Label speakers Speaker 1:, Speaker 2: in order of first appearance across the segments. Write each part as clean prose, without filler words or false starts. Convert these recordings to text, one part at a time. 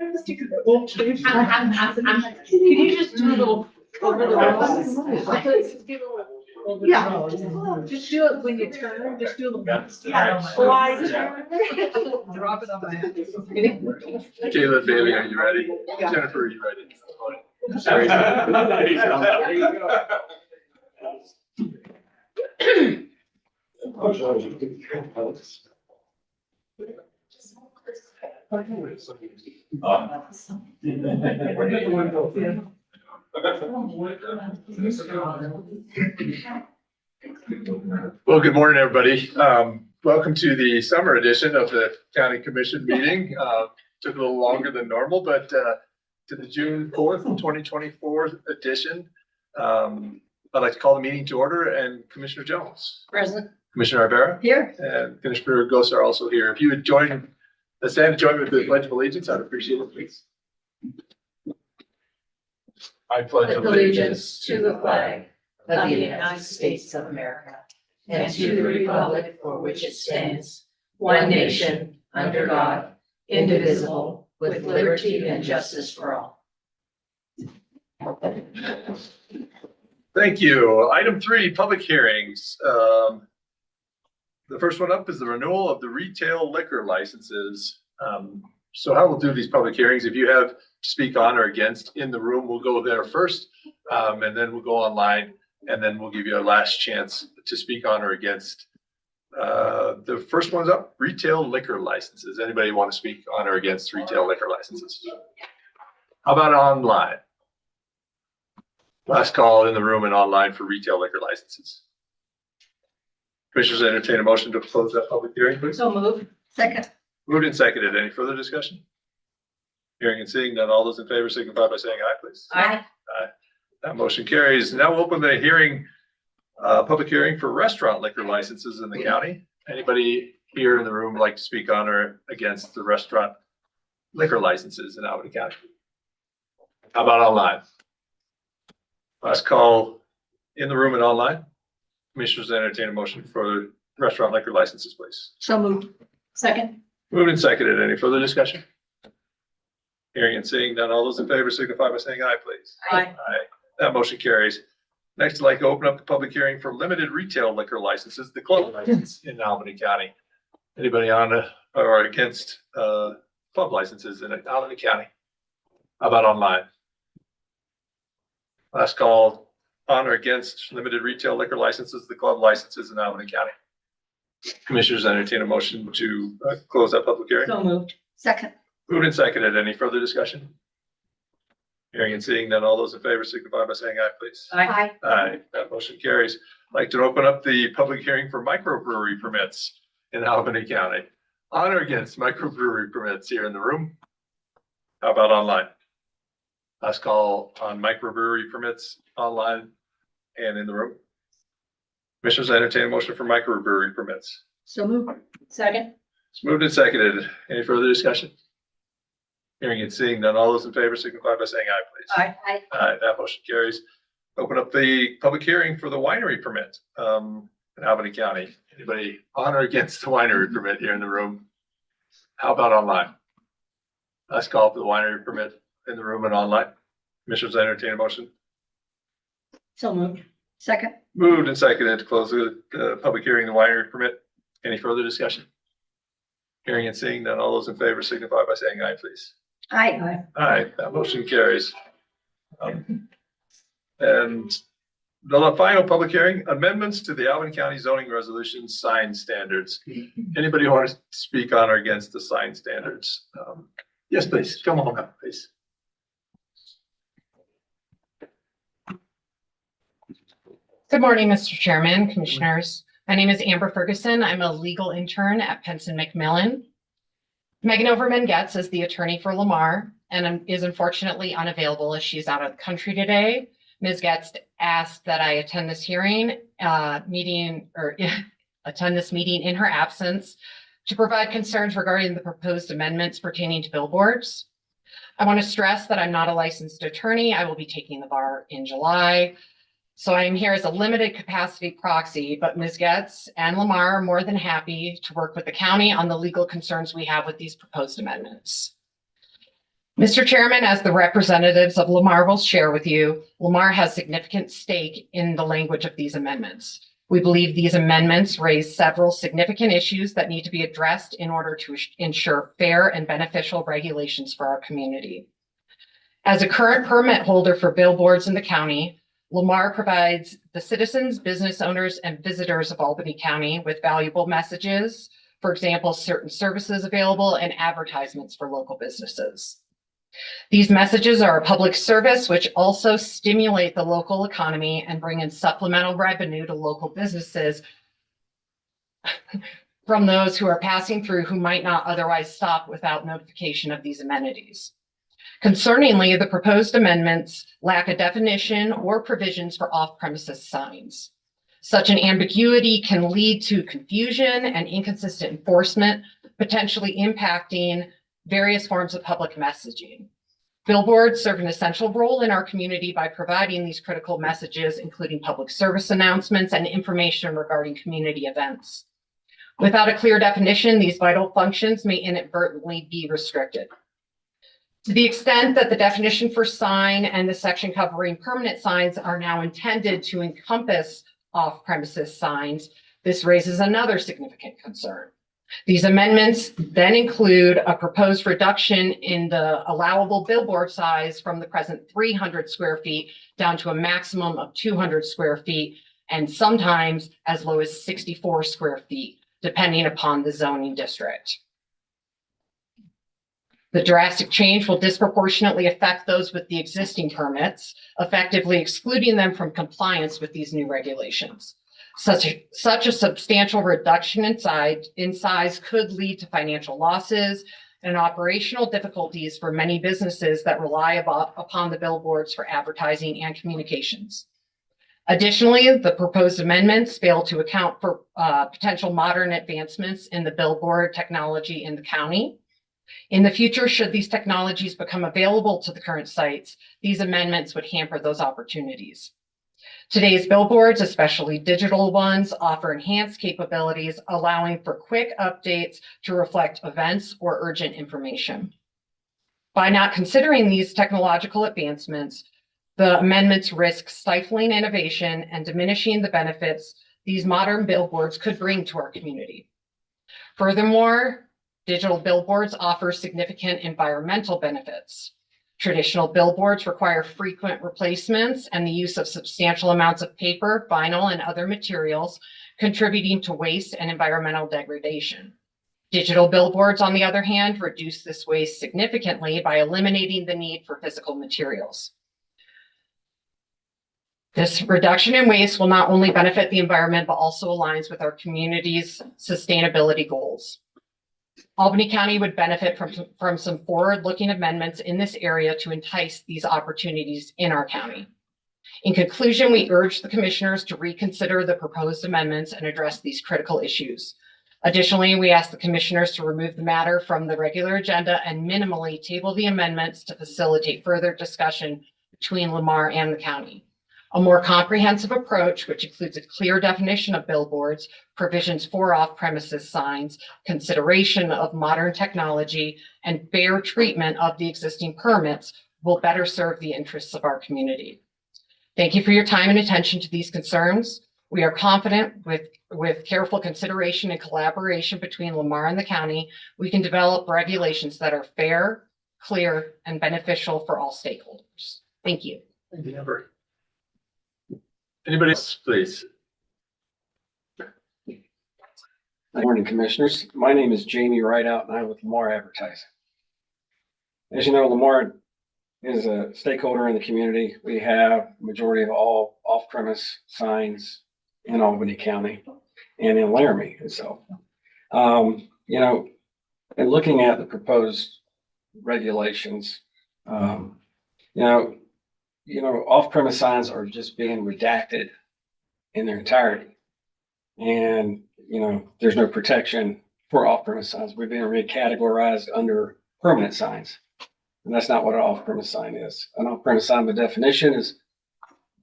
Speaker 1: Can you just do a little over the road? Yeah, just do it when you turn, just do a little slide turn. Drop it on my head.
Speaker 2: Caleb, baby, are you ready?
Speaker 1: Yeah.
Speaker 2: Jennifer, are you ready? Well, good morning, everybody. Welcome to the summer edition of the County Commission meeting. Took a little longer than normal, but to the June 4th, 2024 edition. I'd like to call the meeting to order, and Commissioner Jones.
Speaker 1: Present.
Speaker 2: Commissioner Rivera.
Speaker 1: Here.
Speaker 2: And Commissioner Goss are also here. If you would stand and join me with the Pledge of Allegiance, I'd appreciate it, please. I pledge
Speaker 3: allegiance to the flag of the United States of America and to the republic for which it stands, one nation, under God, indivisible, with liberty and justice for all.
Speaker 2: Thank you. Item 3, public hearings. The first one up is the renewal of the retail liquor licenses. So how we'll do these public hearings, if you have to speak on or against in the room, we'll go there first, and then we'll go online, and then we'll give you a last chance to speak on or against. The first one's up, retail liquor licenses. Anybody want to speak on or against retail liquor licenses? How about online? Last call in the room and online for retail liquor licenses. Commissioners, entertain a motion to close that public hearing, please.
Speaker 1: So moved. Second.
Speaker 2: Moved and seconded. Any further discussion? Hearing and seeing none, all those in favor signify by saying aye, please.
Speaker 1: Aye.
Speaker 2: Aye. That motion carries. Now we'll open the hearing, public hearing for restaurant liquor licenses in the county. Anybody here in the room like to speak on or against the restaurant liquor licenses in Albany County? How about online? Last call in the room and online. Commissioners, entertain a motion for restaurant liquor licenses, please.
Speaker 1: So moved. Second.
Speaker 2: Moved and seconded. Any further discussion? Hearing and seeing none, all those in favor signify by saying aye, please.
Speaker 1: Aye.
Speaker 2: Aye. That motion carries. Next, I'd like to open up the public hearing for limited retail liquor licenses, the club license in Albany County. Anybody on or against club licenses in Albany County? How about online? Last call on or against limited retail liquor licenses, the club licenses in Albany County. Commissioners, entertain a motion to close that public hearing.
Speaker 1: So moved. Second.
Speaker 2: Moved and seconded. Any further discussion? Hearing and seeing none, all those in favor signify by saying aye, please.
Speaker 1: Aye.
Speaker 2: Aye. That motion carries. I'd like to open up the public hearing for microbrewery permits in Albany County. On or against microbrewery permits here in the room? How about online? Last call on microbrewery permits online and in the room. Commissioners, entertain a motion for microbrewery permits.
Speaker 1: So moved. Second.
Speaker 2: It's moved and seconded. Any further discussion? Hearing and seeing none, all those in favor signify by saying aye, please.
Speaker 1: Aye. Aye.
Speaker 2: Aye, that motion carries. Open up the public hearing for the winery permit in Albany County. Anybody on or against the winery permit here in the room? How about online? Last call for the winery permit in the room and online. Commissioners, entertain a motion.
Speaker 1: So moved. Second.
Speaker 2: Moved and seconded to close the public hearing, the winery permit. Any further discussion? Hearing and seeing none, all those in favor signify by saying aye, please.
Speaker 1: Aye.
Speaker 2: Aye, that motion carries. And the final public hearing, amendments to the Albany County zoning resolution sign standards. Anybody want to speak on or against the sign standards? Yes, please. Come on up, please.
Speaker 4: Good morning, Mr. Chairman, Commissioners. My name is Amber Ferguson. I'm a legal intern at Penson McMillan. Megan Overman Getz is the attorney for Lamar and is unfortunately unavailable as she's out of the country today. Ms. Getz asked that I attend this meeting in her absence to provide concerns regarding the proposed amendments pertaining to billboards. I want to stress that I'm not a licensed attorney. I will be taking the bar in July. So I am here as a limited capacity proxy, but Ms. Getz and Lamar are more than happy to work with the county on the legal concerns we have with these proposed amendments. Mr. Chairman, as the representatives of Lamar will share with you, Lamar has significant stake in the language of these amendments. We believe these amendments raise several significant issues that need to be addressed in order to ensure fair and beneficial regulations for our community. As a current permit holder for billboards in the county, Lamar provides the citizens, business owners, and visitors of Albany County with valuable messages, for example, certain services available and advertisements for local businesses. These messages are a public service which also stimulate the local economy and bring in supplemental revenue to local businesses from those who are passing through who might not otherwise stop without notification of these amenities. Concerningly, the proposed amendments lack a definition or provisions for off-premises signs. Such an ambiguity can lead to confusion and inconsistent enforcement, potentially impacting various forms of public messaging. Billboards serve an essential role in our community by providing these critical messages, including public service announcements and information regarding community events. Without a clear definition, these vital functions may inadvertently be restricted. To the extent that the definition for sign and the section covering permanent signs are now intended to encompass off-premises signs, this raises another significant concern. These amendments then include a proposed reduction in the allowable billboard size from the present 300 square feet down to a maximum of 200 square feet, and sometimes as low as 64 square feet, depending upon the zoning district. The drastic change will disproportionately affect those with the existing permits, effectively excluding them from compliance with these new regulations. Such a substantial reduction in size could lead to financial losses and operational difficulties for many businesses that rely upon the billboards for advertising and communications. Additionally, the proposed amendments fail to account for potential modern advancements in the billboard technology in the county. In the future, should these technologies become available to the current sites, these amendments would hamper those opportunities. Today's billboards, especially digital ones, offer enhanced capabilities, allowing for quick updates to reflect events or urgent information. By not considering these technological advancements, the amendments risk stifling innovation and diminishing the benefits these modern billboards could bring to our community. Furthermore, digital billboards offer significant environmental benefits. Traditional billboards require frequent replacements and the use of substantial amounts of paper, vinyl, and other materials, contributing to waste and environmental degradation. Digital billboards, on the other hand, reduce this waste significantly by eliminating the need for physical materials. This reduction in waste will not only benefit the environment, but also aligns with our community's sustainability goals. Albany County would benefit from some forward-looking amendments in this area to entice these opportunities in our county. In conclusion, we urge the commissioners to reconsider the proposed amendments and address these critical issues. Additionally, we ask the commissioners to remove the matter from the regular agenda and minimally table the amendments to facilitate further discussion between Lamar and the county. A more comprehensive approach, which includes a clear definition of billboards, provisions for off-premises signs, consideration of modern technology, and fair treatment of the existing permits, will better serve the interests of our community. Thank you for your time and attention to these concerns. We are confident with careful consideration and collaboration between Lamar and the county, we can develop regulations that are fair, clear, and beneficial for all stakeholders. Thank you.
Speaker 2: Thank you, Amber. Anybody else, please?
Speaker 5: Good morning, Commissioners. My name is Jamie Rideout, and I'm with Lamar Advertising. As you know, Lamar is a stakeholder in the community. We have the majority of all off-premise signs in Albany County and in Laramie itself. You know, and looking at the proposed regulations, off-premise signs are just being redacted in their entirety. And, there's no protection for off-premise signs. We're being recategorized under permanent signs. And that's not what an off-premise sign is. An off-premise sign, by definition, is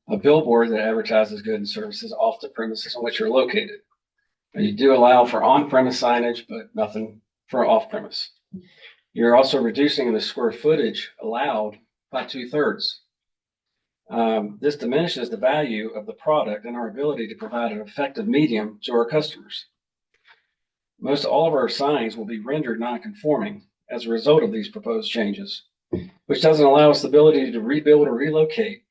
Speaker 5: a billboard that advertises goods and services off the premises on which you're located. Now, you do allow for on-premise signage, but nothing for off-premise. You're also reducing the square footage allowed by 2/3. This diminishes the value of the product and our ability to provide an effective medium to our customers. Most all of our signs will be rendered non-conforming as a result of these proposed changes, which doesn't allow us the ability to rebuild or relocate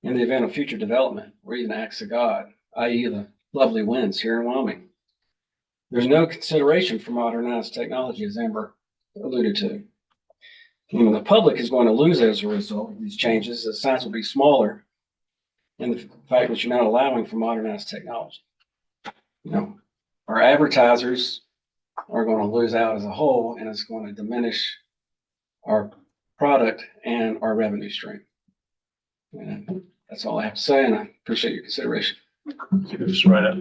Speaker 5: in the event of future development or even acts of God, i.e. the lovely winds here in Wyoming. There's no consideration for modernized technology, as Amber alluded to. The public is going to lose as a result of these changes, as signs will be smaller, and the fact that you're not allowing for modernized technology. Our advertisers are going to lose out as a whole, and it's going to diminish our product and our revenue stream. And that's all I have to say, and I appreciate your consideration.
Speaker 2: Just right up.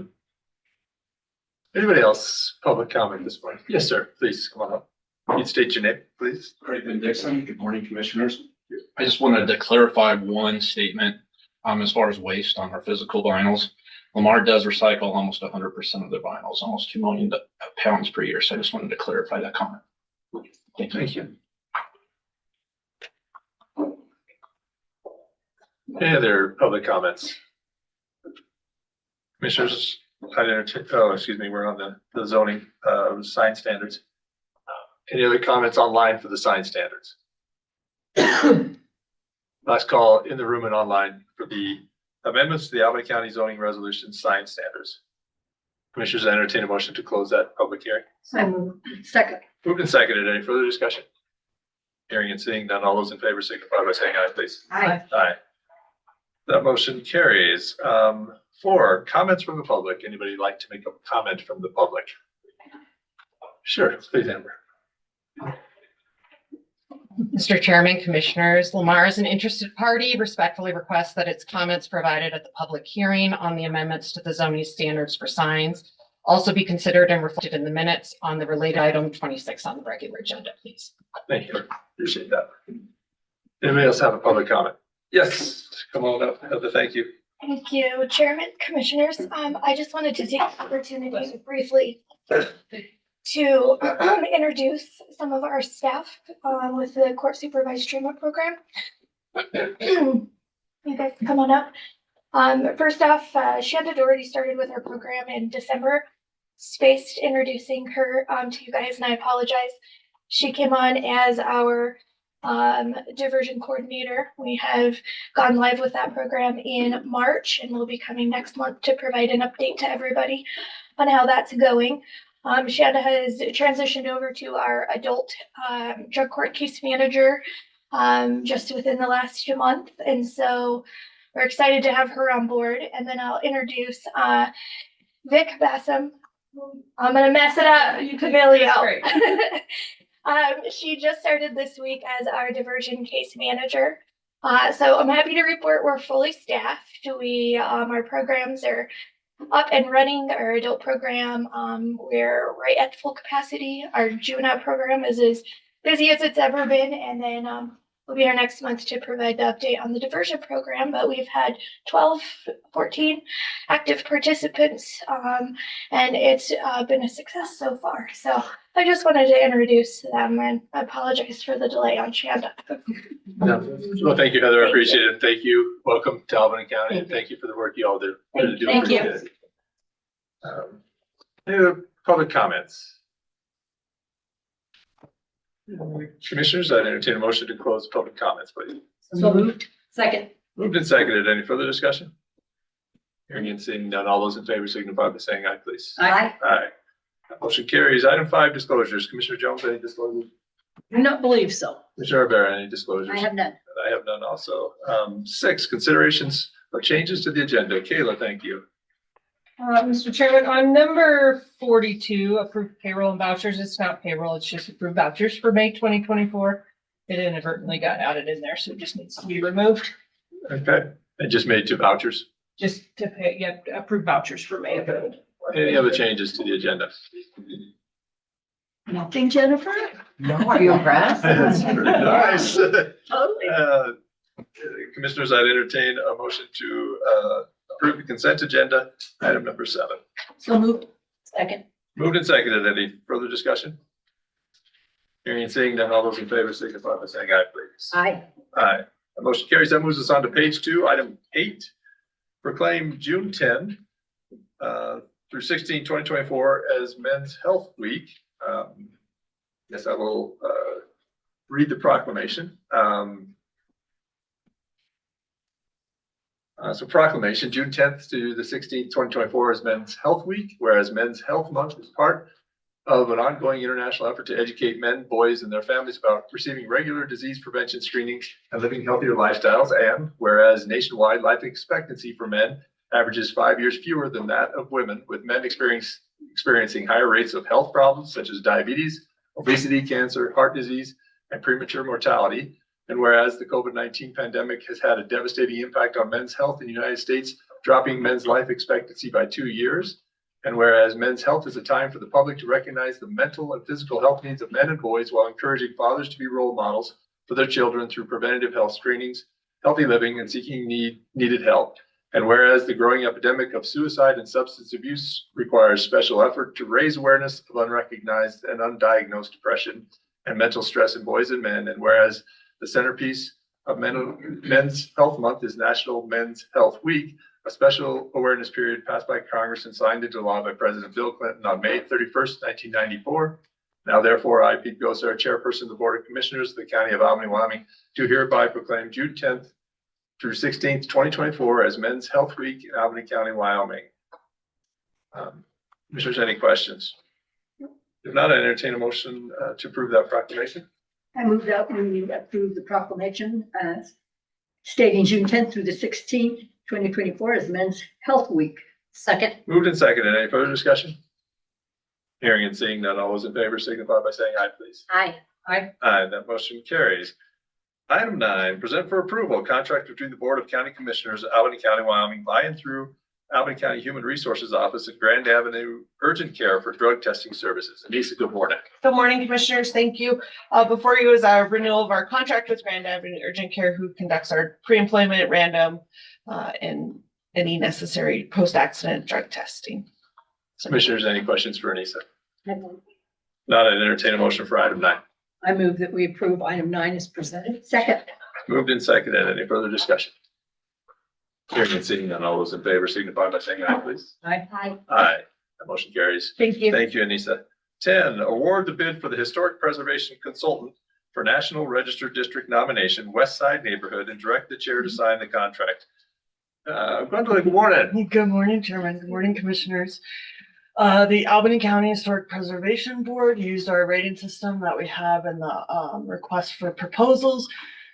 Speaker 2: Anybody else public comment this morning? Yes, sir. Please come on up. You'd state your name, please.
Speaker 6: Craig Dixon. Good morning, commissioners. I just wanted to clarify one statement as far as waste on our physical vinyls. Lamar does recycle almost 100% of their vinyls, almost 2 million pounds per year. So I just wanted to clarify that comment.
Speaker 2: Thank you. Any other public comments? Commissioners, we're on the zoning sign standards. Any other comments online for the sign standards? Last call in the room and online for the amendments to the Albany County zoning resolution sign standards. Commissioners, entertain a motion to close that public hearing.
Speaker 3: Second.
Speaker 2: Moved and seconded. Any further discussion? Hearing and seeing none, all those in favor signify by saying aye, please.
Speaker 3: Aye.
Speaker 2: Aye. That motion carries. 4, comments from the public. Anybody like to make a comment from the public? Sure, please, Amber.
Speaker 4: Mr. Chairman, Commissioners, Lamar is an interested party, respectfully requests that its comments provided at the public hearing on the amendments to the zoning standards for signs also be considered and reflected in the minutes on the related item 26 on the regular agenda, please.
Speaker 2: Thank you. Appreciate that. Anybody else have a public comment? Yes, come on up. Heather, thank you.
Speaker 7: Thank you, Chairman, Commissioners. I just wanted to take the opportunity briefly to introduce some of our staff with the Court Supervised Treatment Program. You guys come on up. First off, Shanda Doherty started with our program in December. Spaced introducing her to you guys, and I apologize. She came on as our diversion coordinator. We have gone live with that program in March, and we'll be coming next month to provide an update to everybody on how that's going. Shanda has transitioned over to our adult drug court case manager just within the last 2 months, and so we're excited to have her on board. And then I'll introduce Vic Bassam. I'm gonna mess it up, Camilio. She just started this week as our diversion case manager. So I'm happy to report we're fully staffed. Our programs are up and running. Our adult program, we're right at full capacity. Our juvenile program is as busy as it's ever been. And then will be here next month to provide the update on the diversion program. But we've had 14 active participants, and it's been a success so far. So I just wanted to introduce them, and I apologize for the delay on Shanda.
Speaker 2: No. Well, thank you, Heather. I appreciate it. Thank you. Welcome to Albany County, and thank you for the work you all do.
Speaker 3: Thank you.
Speaker 2: Any other public comments? Commissioners, I'd entertain a motion to close public comments, please.
Speaker 3: So moved. Second.
Speaker 2: Moved and seconded. Any further discussion? Hearing and seeing none, all those in favor signify by saying aye, please.
Speaker 3: Aye.
Speaker 2: Aye. That motion carries. Item 5, disclosures. Commissioner Jones, any disclosures?
Speaker 3: I do not believe so.
Speaker 2: Commissioner Rivera, any disclosures?
Speaker 3: I have none.
Speaker 2: I have none also. 6, considerations or changes to the agenda. Kayla, thank you.
Speaker 8: Mr. Chairman, on number 42, approved payroll and vouchers, it's not payroll, it's just approved vouchers for May 2024. It inadvertently got added in there, so it just needs to be removed.
Speaker 2: Okay. I just made 2 vouchers.
Speaker 8: Just to pay, yep, approved vouchers for May.
Speaker 2: Any other changes to the agenda?
Speaker 3: Nothing, Jennifer?
Speaker 2: No.
Speaker 3: Are you impressed?
Speaker 2: That's very nice.
Speaker 3: Totally.
Speaker 2: Commissioners, I'd entertain a motion to approve the consent agenda, item number 7.
Speaker 3: So moved. Second.
Speaker 2: Moved and seconded. Any further discussion? Hearing and seeing none, all those in favor signify by saying aye, please.
Speaker 3: Aye.
Speaker 2: Aye. The motion carries. That moves us on to page 2, item 8. Proclaim June 10 through 16, 2024 as Men's Health Week. Yes, I will read the proclamation. So proclamation, June 10th to the 16th, 2024 is Men's Health Week, whereas Men's Health Month is part of an ongoing international effort to educate men, boys, and their families about receiving regular disease prevention screenings and living healthier lifestyles. And whereas nationwide life expectancy for men averages 5 years fewer than that of women, with men experiencing higher rates of health problems such as diabetes, obesity, cancer, heart disease, and premature mortality. And whereas the COVID-19 pandemic has had a devastating impact on men's health in the United States, dropping men's life expectancy by 2 years. And whereas Men's Health is a time for the public to recognize the mental and physical health needs of men and boys while encouraging fathers to be role models for their children through preventative health screenings, healthy living, and seeking needed help. And whereas the growing epidemic of suicide and substance abuse requires special effort to raise awareness of unrecognized and undiagnosed depression and mental stress in boys and men. And whereas the centerpiece of Men's Health Month is National Men's Health Week, a special awareness period passed by Congress and signed into law by President Bill Clinton on May 31st, 1994. Now, therefore, I, Pete Gosar, Chairperson of the Board of Commissioners of the County of Albany, Wyoming, do hereby proclaim June 10th through 16th, 2024 as Men's Health Week in Albany County, Wyoming. Commissioners, any questions? If not, I entertain a motion to approve that proclamation.
Speaker 3: I move that we approve the proclamation stating June 10th through the 16th, 2024 as Men's Health Week. Second.
Speaker 2: Moved and seconded. Any further discussion? Hearing and seeing none, all those in favor signify by saying aye, please.
Speaker 3: Aye. Aye.
Speaker 2: Aye, that motion carries. Item 9, present for approval, contract between the Board of County Commissioners of Albany County, Wyoming, by and through Albany County Human Resources Office at Grand Avenue Urgent Care for drug testing services. Anissa, good morning.
Speaker 8: Good morning, Commissioners. Thank you. Before you is our renewal of our contract with Grand Avenue Urgent Care, who conducts our pre-employment, random, and any necessary post-accident drug testing.
Speaker 2: Commissioners, any questions for Anissa? Not, I'd entertain a motion for item 9.
Speaker 3: I move that we approve item 9 as presented. Second.
Speaker 2: Moved and seconded. Any further discussion? Hearing and seeing none, all those in favor signify by saying aye, please.
Speaker 3: Aye. Aye.
Speaker 2: Aye, that motion carries.
Speaker 8: Thank you.
Speaker 2: Thank you, Anissa. 10, award the bid for the Historic Preservation Consultant for National Register District nomination, West Side Neighborhood, and direct the chair to sign the contract. Gwendolyn, good morning.
Speaker 9: Good morning, Chairman. Good morning, Commissioners. The Albany County Historic Preservation Board used our rating system that we have in the request for proposals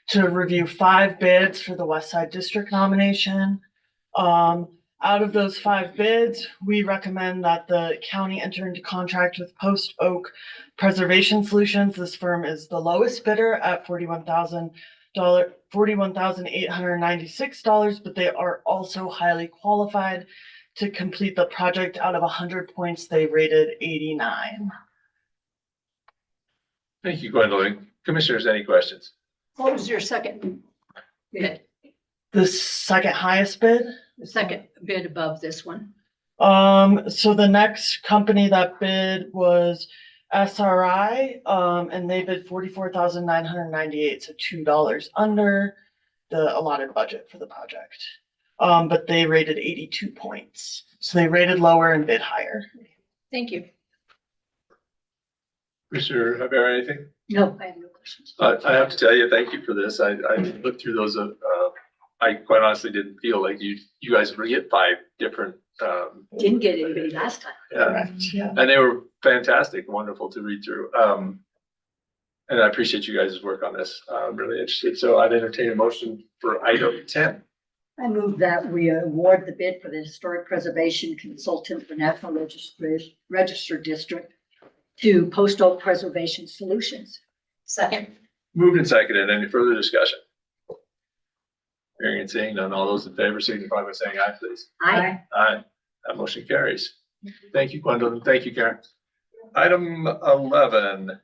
Speaker 9: to review 5 bids for the West Side District nomination. Out of those 5 bids, we recommend that the county enter into contract with Post Oak Preservation Solutions. This firm is the lowest bidder at $41,896, but they are also highly qualified to complete the project. Out of 100 points, they rated 89.
Speaker 2: Thank you, Gwendolyn. Commissioners, any questions?
Speaker 3: What was your second bid?
Speaker 9: The second highest bid.
Speaker 3: The second bid above this one?
Speaker 9: So the next company that bid was SRI, and they bid $44,998, so $2 under the allotted budget for the project. But they rated 82 points. So they rated lower and bid higher.
Speaker 3: Thank you.
Speaker 2: Commissioner Javier, anything?
Speaker 3: No, I have no questions.
Speaker 2: I have to tell you, thank you for this. I looked through those. I quite honestly didn't feel like you guys were get 5 different.
Speaker 3: Didn't get anybody last time.
Speaker 2: Yeah,
Speaker 9: Correct, yeah.
Speaker 2: and they were fantastic, wonderful to read through. And I appreciate you guys' work on this. I'm really interested. So I'd entertain a motion for item 10.
Speaker 3: I move that we award the bid for the Historic Preservation Consultant for National Register District to Post Oak Preservation Solutions. Second.
Speaker 2: Moved and seconded. Any further discussion? Hearing and seeing none, all those in favor signify by saying aye, please.
Speaker 3: Aye.
Speaker 2: Aye. That motion carries. Thank you, Gwendolyn. Thank you, Karen. Item 11,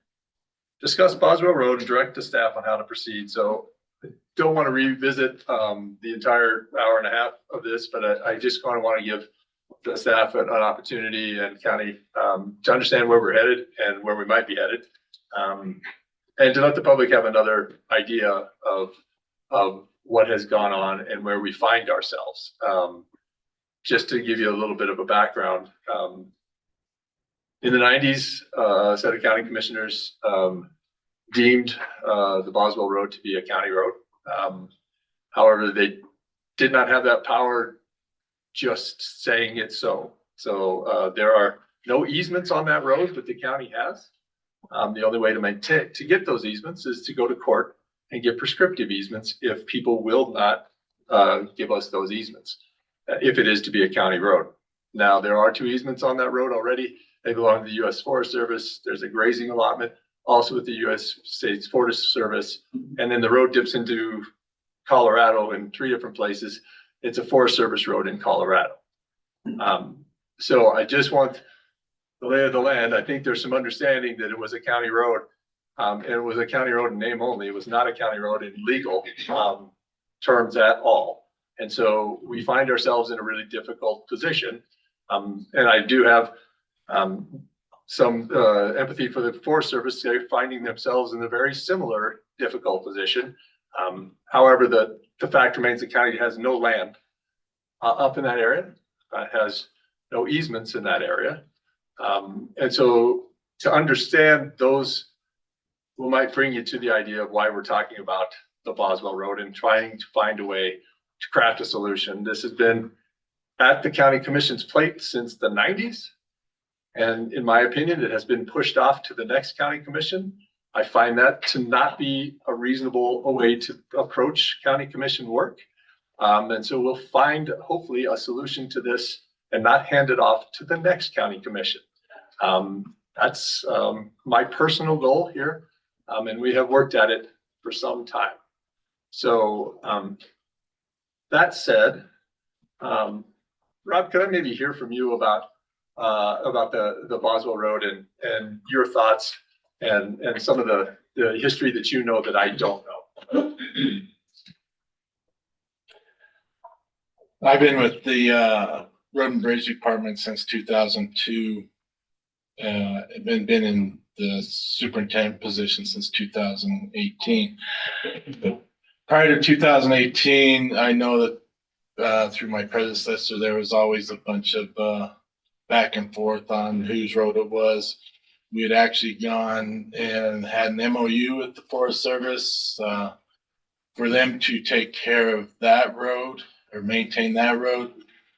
Speaker 2: discuss Boswell Road and direct the staff on how to proceed. So I don't want to revisit the entire hour and a half of this, but I just kind of want to give the staff an opportunity and county to understand where we're headed and where we might be headed. and to let the public have another idea of what has gone on and where we find ourselves. Just to give you a little bit of a background, in the 90s, a set of county commissioners deemed the Boswell Road to be a county road. However, they did not have that power just saying it so. So there are no easements on that road that the county has. The only way to get those easements is to go to court and get prescriptive easements if people will not give us those easements, if it is to be a county road. Now, there are 2 easements on that road already. They belong to the U.S. Forest Service. There's a grazing allotment also with the U.S. States Forest Service. And then the road dips into Colorado in 3 different places. It's a Forest Service road in Colorado. So I just want the lay of the land. I think there's some understanding that it was a county road. And it was a county road in name only. It was not a county road in legal terms at all. And so we find ourselves in a really difficult position. And I do have some empathy for the Forest Service. They're finding themselves in a very similar difficult position. However, the fact remains the county has no land up in that area, has no easements in that area. And so to understand those, we might bring you to the idea of why we're talking about the Boswell Road and trying to find a way to craft a solution. This has been at the county commission's plate since the 90s. And in my opinion, it has been pushed off to the next county commission. I find that to not be a reasonable way to approach county commission work. And so we'll find hopefully a solution to this and not hand it off to the next county commission. That's my personal goal here. And we have worked at it for some time. So that said, Rob, could I maybe hear from you about the Boswell Road and your thoughts and some of the history that you know that I don't know?
Speaker 6: I've been with the Road and Bridge Department since 2002. I've been in the superintendent position since 2018. But prior to 2018, I know that through my predecessor, there was always a bunch of back and forth on whose road it was. We had actually gone and had an MOU with the Forest Service for them to take care of that road or maintain that road.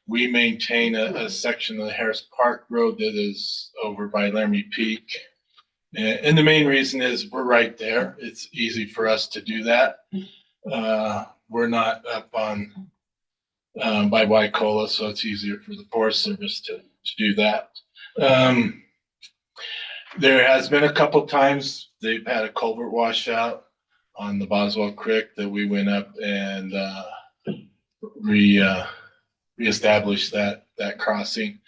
Speaker 6: We maintain a section of the Harris Park Road that is over by Laramie Peak. And the main reason is we're right there. It's easy for us to do that. We're not up on by Waikola, so it's easier for the Forest Service to do that. There has been a couple times they've had a culvert washout on the Boswell Creek that we went up and reestablished that crossing.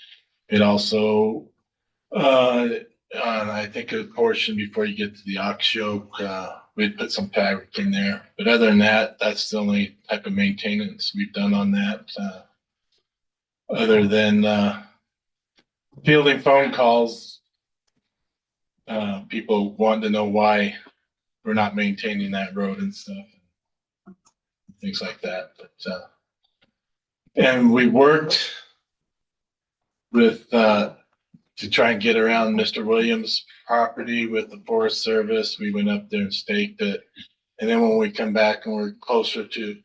Speaker 6: It also, I think a portion before you get to the Oxyoke, we'd put some fabric in there. But other than that, that's the only type of maintenance we've done on that. Other than fielding phone calls, people want to know why we're not maintaining that road and stuff, things like that. But and we worked with to try and get around Mr. Williams' property with the Forest Service. We went up there and staked it. And then when we come back and we're closer to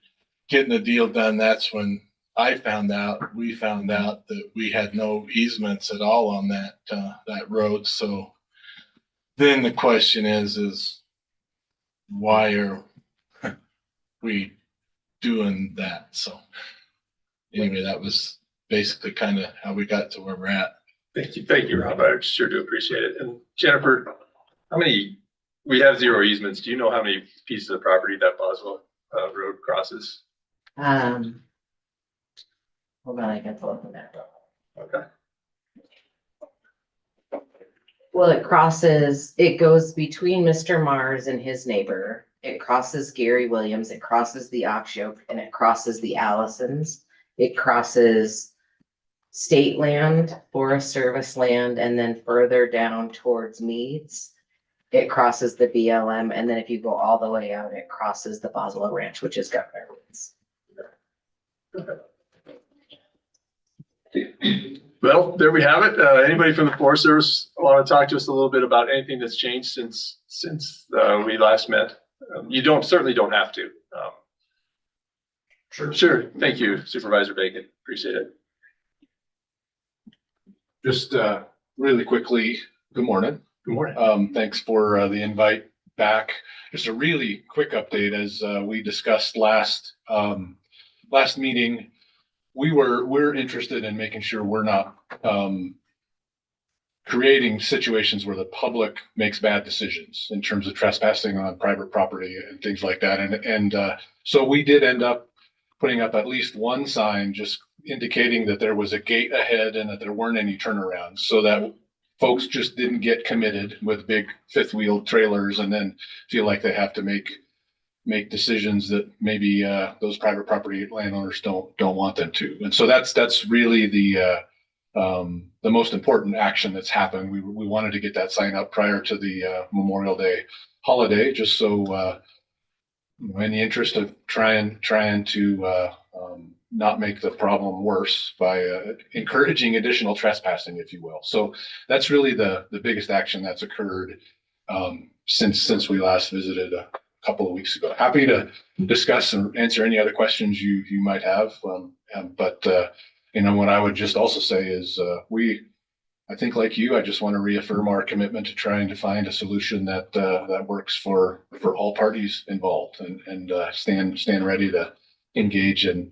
Speaker 6: getting the deal done, that's when we found out that we had no easements at all on that road. So then the question is why are we doing that? So anyway, that was basically kind of how we got to where we're at.
Speaker 2: Thank you, Rob. I sure do appreciate it. And Jennifer, we have 0 easements. Do you know how many pieces of property that Boswell Road crosses?
Speaker 3: Hold on, I got to look at that.
Speaker 2: Okay.
Speaker 3: Well, it goes between Mr. Mars and his neighbor. It crosses Gary Williams, it crosses the Oxyoke, and it crosses the Allisons. It crosses state land, Forest Service land, and then further down towards Meads. it crosses the BLM, and then if you go all the way out, it crosses the Boswell Ranch, which is Governor Woods.
Speaker 2: Well, there we have it. Anybody from the Forest Service want to talk to us a little bit about anything that's changed since we last met? You certainly don't have to. Sure. Thank you, Supervisor Bacon. Appreciate it.
Speaker 10: Just really quickly, good morning.
Speaker 2: Good morning.
Speaker 10: Thanks for the invite back. Just a really quick update as we discussed last meeting. We're interested in making sure we're not creating situations where the public makes bad decisions in terms of trespassing on private property and things like that. And so we did end up putting up at least one sign just indicating that there was a gate ahead and that there weren't any turnarounds, so that folks just didn't get committed with big fifth wheel trailers and then feel like they have to make decisions that maybe those private property landowners don't want them to. And so that's really the most important action that's happened. We wanted to get that sign up prior to the Memorial Day holiday, just so in the interest of trying to not make the problem worse by encouraging additional trespassing, if you will. So that's really the biggest action that's occurred since we last visited a couple of weeks ago. Happy to discuss and answer any other questions you might have. But what I would just also say is I think like you, I just want to reaffirm our commitment to trying to find a solution that works for all parties involved and stand ready to engage in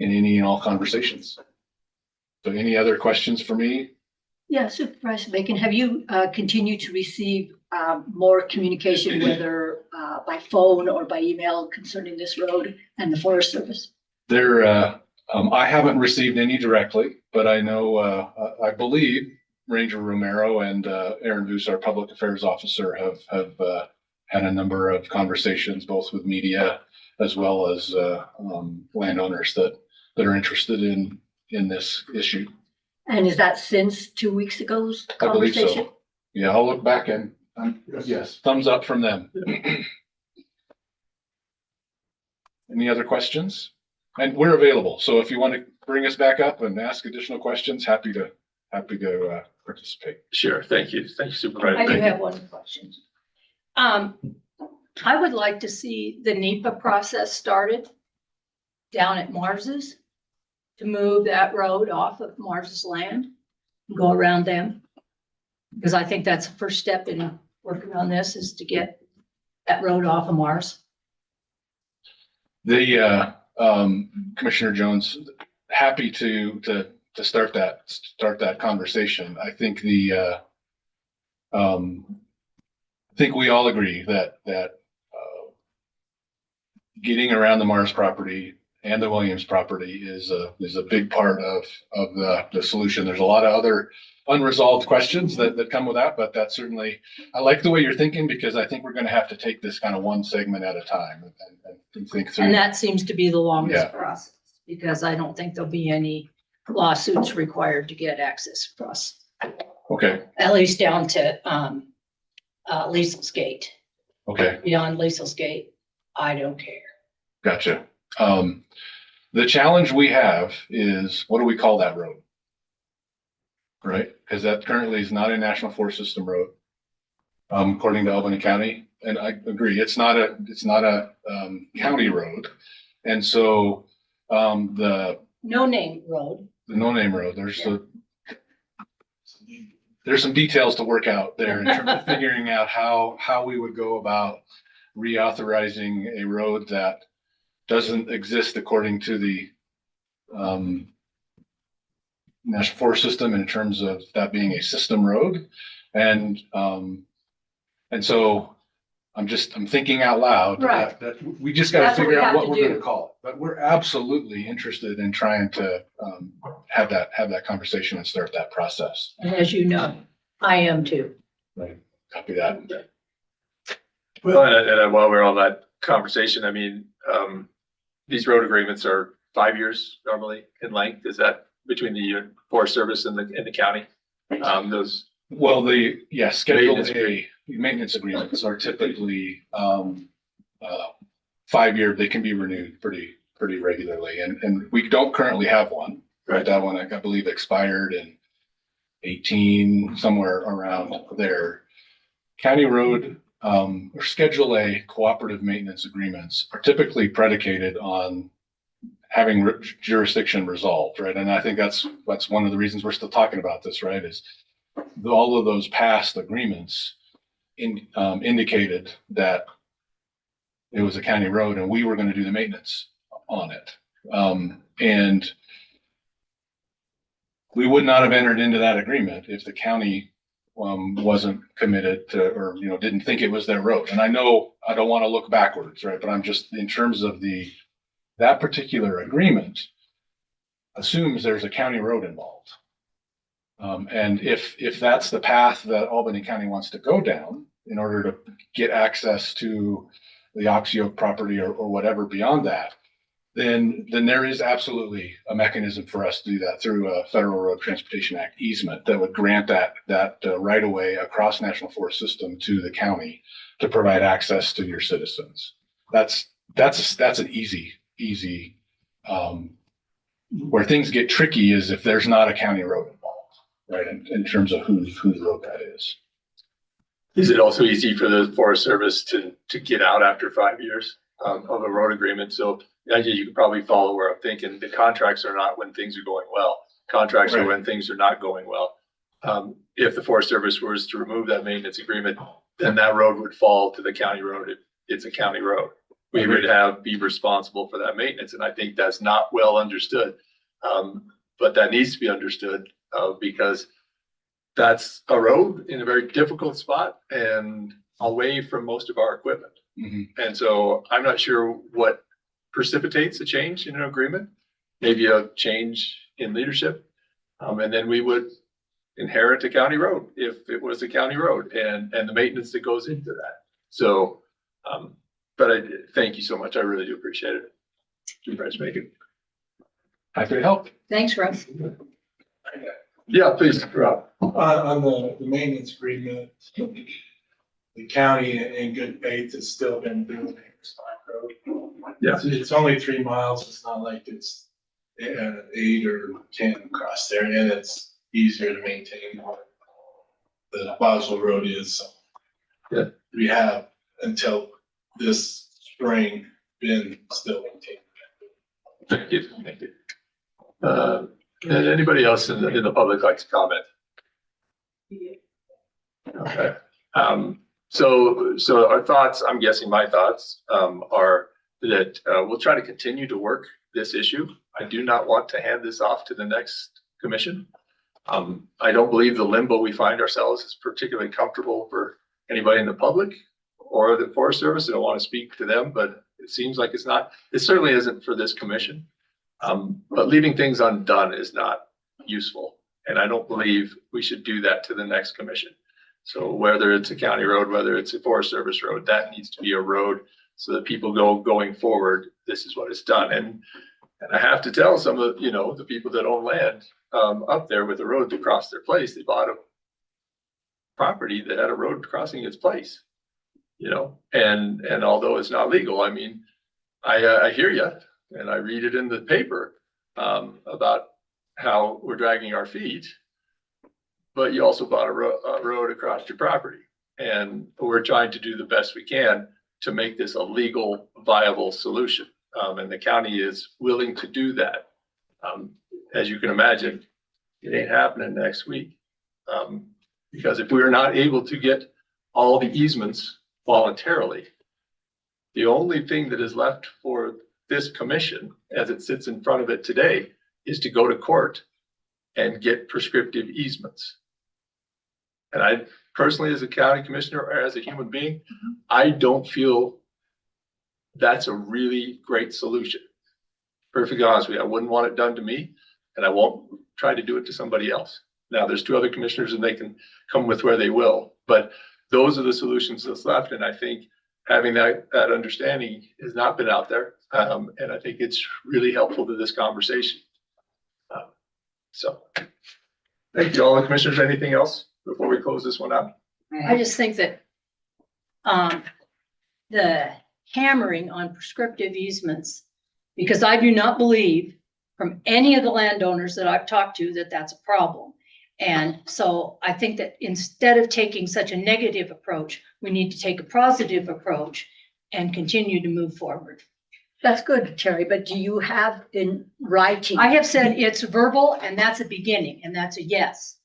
Speaker 10: any and all conversations. So any other questions for me?
Speaker 11: Yeah, Supervisor Bacon, have you continued to receive more communication, whether by phone or by email, concerning this road and the Forest Service?
Speaker 10: I haven't received any directly, but I know, I believe Ranger Romero and Aaron Boos, our public affairs officer, have had a number of conversations, both with media as well as landowners that are interested in this issue.
Speaker 11: And is that since 2 weeks ago's
Speaker 10: I believe
Speaker 11: conversation?
Speaker 10: so. Yeah, I'll look back and yes, thumbs up from them. Any other questions? And we're available. So if you want to bring us back up and ask additional questions, happy to participate.
Speaker 2: Sure. Thank you. Thank you, Supervisor.
Speaker 11: I do
Speaker 2: Bacon.
Speaker 11: have one question. I would like to see the NEPA process started down at Mars's to move that road off of Mars's land, go around them. Because I think that's the first step in working on this, is to get that road off of Mars.
Speaker 10: The Commissioner Jones, happy to start that conversation. I think I think we all agree that getting around the Mars property and the Williams property is a big part of the solution. There's a lot of other unresolved questions that come with that, but that's certainly, I like the way you're thinking, because I think we're going to have to take this kind of one segment at a time and think through.
Speaker 11: And that seems to be the longest
Speaker 10: Yeah.
Speaker 11: process, because I don't think there'll be any lawsuits required to get access across,
Speaker 10: Okay.
Speaker 11: at least down to Liesel's Gate.
Speaker 10: Okay.
Speaker 11: Beyond Liesel's Gate, I don't care.
Speaker 10: Gotcha. The challenge we have is, what do we call that road? Right? Because that currently is not a National Forest System road, according to Albany County. And I agree, it's not a county road. And so the
Speaker 11: No name road.
Speaker 10: no-name road, there's some details to work out there in terms of figuring out how we would go about reauthorizing a road that doesn't exist according to the National Forest System in terms of that being a system road. And so I'm thinking out loud.
Speaker 11: Right.
Speaker 10: That we just got to
Speaker 11: That's what we
Speaker 10: figure out
Speaker 11: have
Speaker 10: what
Speaker 11: to
Speaker 10: we're
Speaker 11: do.
Speaker 10: going to call it. But we're absolutely interested in trying to have that conversation and start that process.
Speaker 11: And as you know, I am too.
Speaker 10: Right. Copy that.
Speaker 2: Well, and while we're on that conversation, I mean, these road agreements are 5 years normally in length. Is that between the Forest Service and the county? Those.
Speaker 10: Well, Schedule
Speaker 2: Maintenance
Speaker 10: A,
Speaker 2: period.
Speaker 10: maintenance agreements are typically, 5-year, they can be renewed pretty regularly. And we don't currently have one, right? That one, I believe, expired in 18, somewhere around there. County road, or Schedule A cooperative maintenance agreements are typically predicated on having jurisdiction resolved, right? And I think that's one of the reasons we're still talking about this, right? Is all of those past agreements indicated that it was a county road and we were going to do the maintenance on it. And we would not have entered into that agreement if the county wasn't committed to, or, didn't think it was their road. And I know I don't want to look backwards, right? But I'm just, in terms of that particular agreement assumes there's a county road involved. And if that's the path that Albany County wants to go down in order to get access to the Oxy Oak property or whatever beyond that, then there is absolutely a mechanism for us to do that through a Federal Road Transportation Act easement that would grant that right of way across National Forest System to the county to provide access to your citizens. That's an easy, where things get tricky is if there's not a county road involved, right? In terms of whose road that is.
Speaker 2: Is it also easy for the Forest Service to get out after 5 years of a road agreement? So you could probably follow where I'm thinking. The contracts are not when things are going well. Contracts are when things are not going well. If the Forest Service was to remove that maintenance agreement, then that road would fall to the county road. It's a county road. We would be responsible for that maintenance. And I think that's not well understood. But that needs to be understood because that's a road in a very difficult spot and away from most of our equipment.
Speaker 10: Mm-hmm.
Speaker 2: And so I'm not sure what precipitates a change in an agreement, maybe a change in leadership. And then we would inherit a county road if it was a county road and the maintenance that goes into that. So, but I thank you so much. I really do appreciate it. Supervisor Macon.
Speaker 10: Happy to help.
Speaker 11: Thanks, Russ.
Speaker 2: Yeah, please, Rob.
Speaker 12: On the maintenance agreement, the county in good faith has still been doing Hickory Road.
Speaker 2: Yeah.
Speaker 12: It's only 3 miles. It's not like it's 8 or 10 across there, and it's easier to maintain than the Boswell Road is. So
Speaker 2: yeah,
Speaker 12: we have until this spring been still maintained.
Speaker 2: Thank you. Thank you. And anybody else in the public like to comment? Okay. So our thoughts, I'm guessing my thoughts, are that we'll try to continue to work this issue. I do not want to hand this off to the next commission. I don't believe the limbo we find ourselves is particularly comfortable for anybody in the public or the Forest Service. I don't want to speak to them, but it seems like it's not. It certainly isn't for this commission. But leaving things undone is not useful. And I don't believe we should do that to the next commission. So whether it's a county road, whether it's a Forest Service road, that needs to be a road so that people going forward, this is what it's done. And I have to tell some of, the people that own land up there with a road to cross their place, they bought a property that had a road crossing its place, and although it's not legal, I mean, I hear you. And I read it in the paper about how we're dragging our feet, but you also bought a road across your property. And we're trying to do the best we can to make this a legal, viable solution. And the county is willing to do that. As you can imagine, it ain't happening next week. Because if we're not able to get all the easements voluntarily, the only thing that is left for this commission, as it sits in front of it today, is to go to court and get prescriptive easements. And I personally, as a county commissioner or as a human being, I don't feel that's a really great solution. Perfectly honest with you, I wouldn't want it done to me, and I won't try to do it to somebody else. Now, there's 2 other commissioners and they can come with where they will, but those are the solutions that's left. And I think having that understanding has not been out there. And I think it's really helpful to this conversation. So thank you all the commissioners. Anything else before we close this one out?
Speaker 11: I just think that the hammering on prescriptive easements, because I do not believe from any of the landowners that I've talked to that that's a problem. And so I think that instead of taking such a negative approach, we need to take a positive approach and continue to move forward.
Speaker 3: That's good, Terry, but do you have in writing?
Speaker 11: I have said it's verbal and that's a beginning and that's a yes.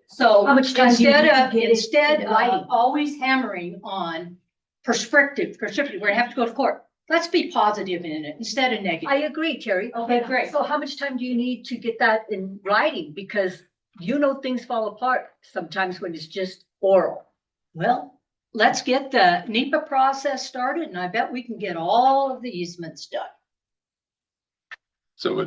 Speaker 11: So
Speaker 3: How much time do you need to get it
Speaker 11: instead
Speaker 3: in
Speaker 11: of
Speaker 3: writing?
Speaker 11: always hammering on prescriptive, we're gonna have to go to court. Let's be positive in it instead of negative.
Speaker 3: I agree, Terry.
Speaker 11: Okay, great.
Speaker 3: So how much time do you need to get that in writing? Because you know things fall apart sometimes when it's just oral.
Speaker 11: Well, let's get the NEPA process started and I bet we can get all of the easements done.
Speaker 2: So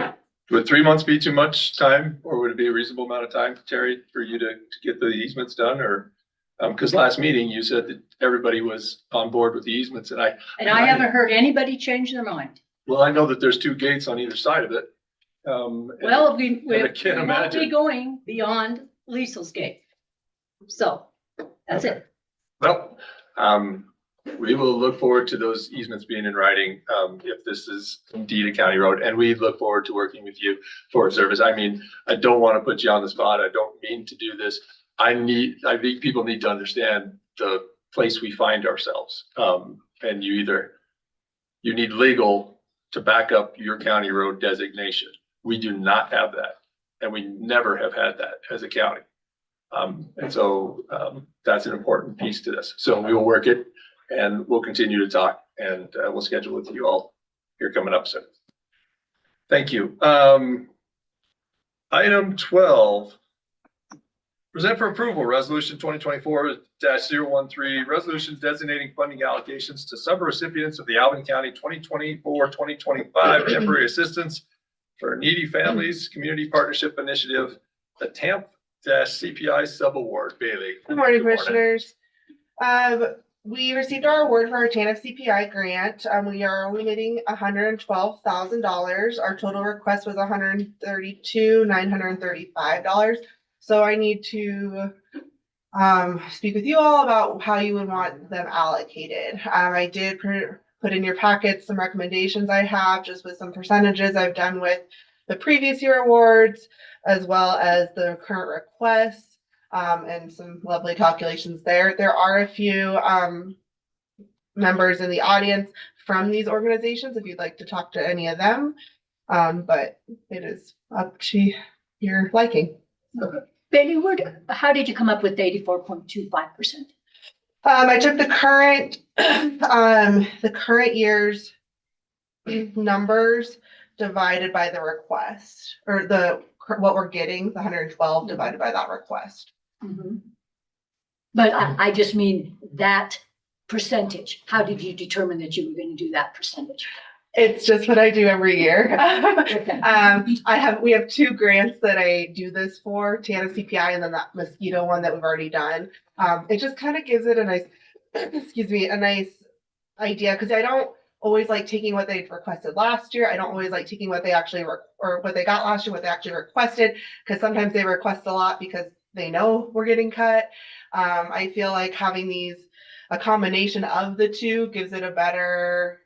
Speaker 2: would 3 months be too much time, or would it be a reasonable amount of time, Terry, for you to get the easements done, or? Because last meeting you said that everybody was on board with the easements, and I
Speaker 11: haven't heard anybody change their mind.
Speaker 2: well, I know that there's 2 gates on either side of it.
Speaker 11: Well, we
Speaker 2: I can't
Speaker 11: won't be
Speaker 2: imagine.
Speaker 11: going beyond Liesel's gate. So that's it.
Speaker 2: Well, we will look forward to those easements being in writing, if this is indeed a county road, and we look forward to working with you, Forest Service. I mean, I don't want to put you on the spot. I don't mean to do this. I think people need to understand the place we find ourselves. And you need legal to back up your county road designation. We do not have that, and we never have had that as a county. And so that's an important piece to this. So we will work it, and we'll continue to talk, and we'll schedule with you all here coming up soon. Thank you. Item 12. Present for approval, resolution 2024-013, resolution designating funding allocations to sub-recipients of the Albany County 2024-2025 temporary assistance for needy families, community partnership initiative, the TAMP-CPI subaward. Bailey.
Speaker 13: Good morning, commissioners. We received our award for our TANF CPI grant. We are only getting $112,000. Our total request was $132,935. So I need to speak with you all about how you would want them allocated. I did put in your packets some recommendations I have, just with some percentages I've done with the previous year awards, as well as the current requests, and some lovely calculations there. There are a few members in the audience from these organizations if you'd like to talk to any of them, but it is up to your liking.
Speaker 3: Okay. Bailey, how did you come up with 84.25%?
Speaker 13: I took the current year's numbers divided by the request, or what we're getting, the 112 divided by that request.
Speaker 3: Mm-hmm. But I just mean that percentage. How did you determine that you were going to do that percentage?
Speaker 13: It's just what I do every year. We have 2 grants that I do this for, TANF CPI and then that mosquito one that we've already done. It just kind of gives it a nice, a nice idea, because I don't always like taking what they requested last year. I don't always like taking what they actually or what they got last year, what they actually requested, because sometimes they request a lot because they know we're getting cut. I feel like having a combination of the 2 gives it a better,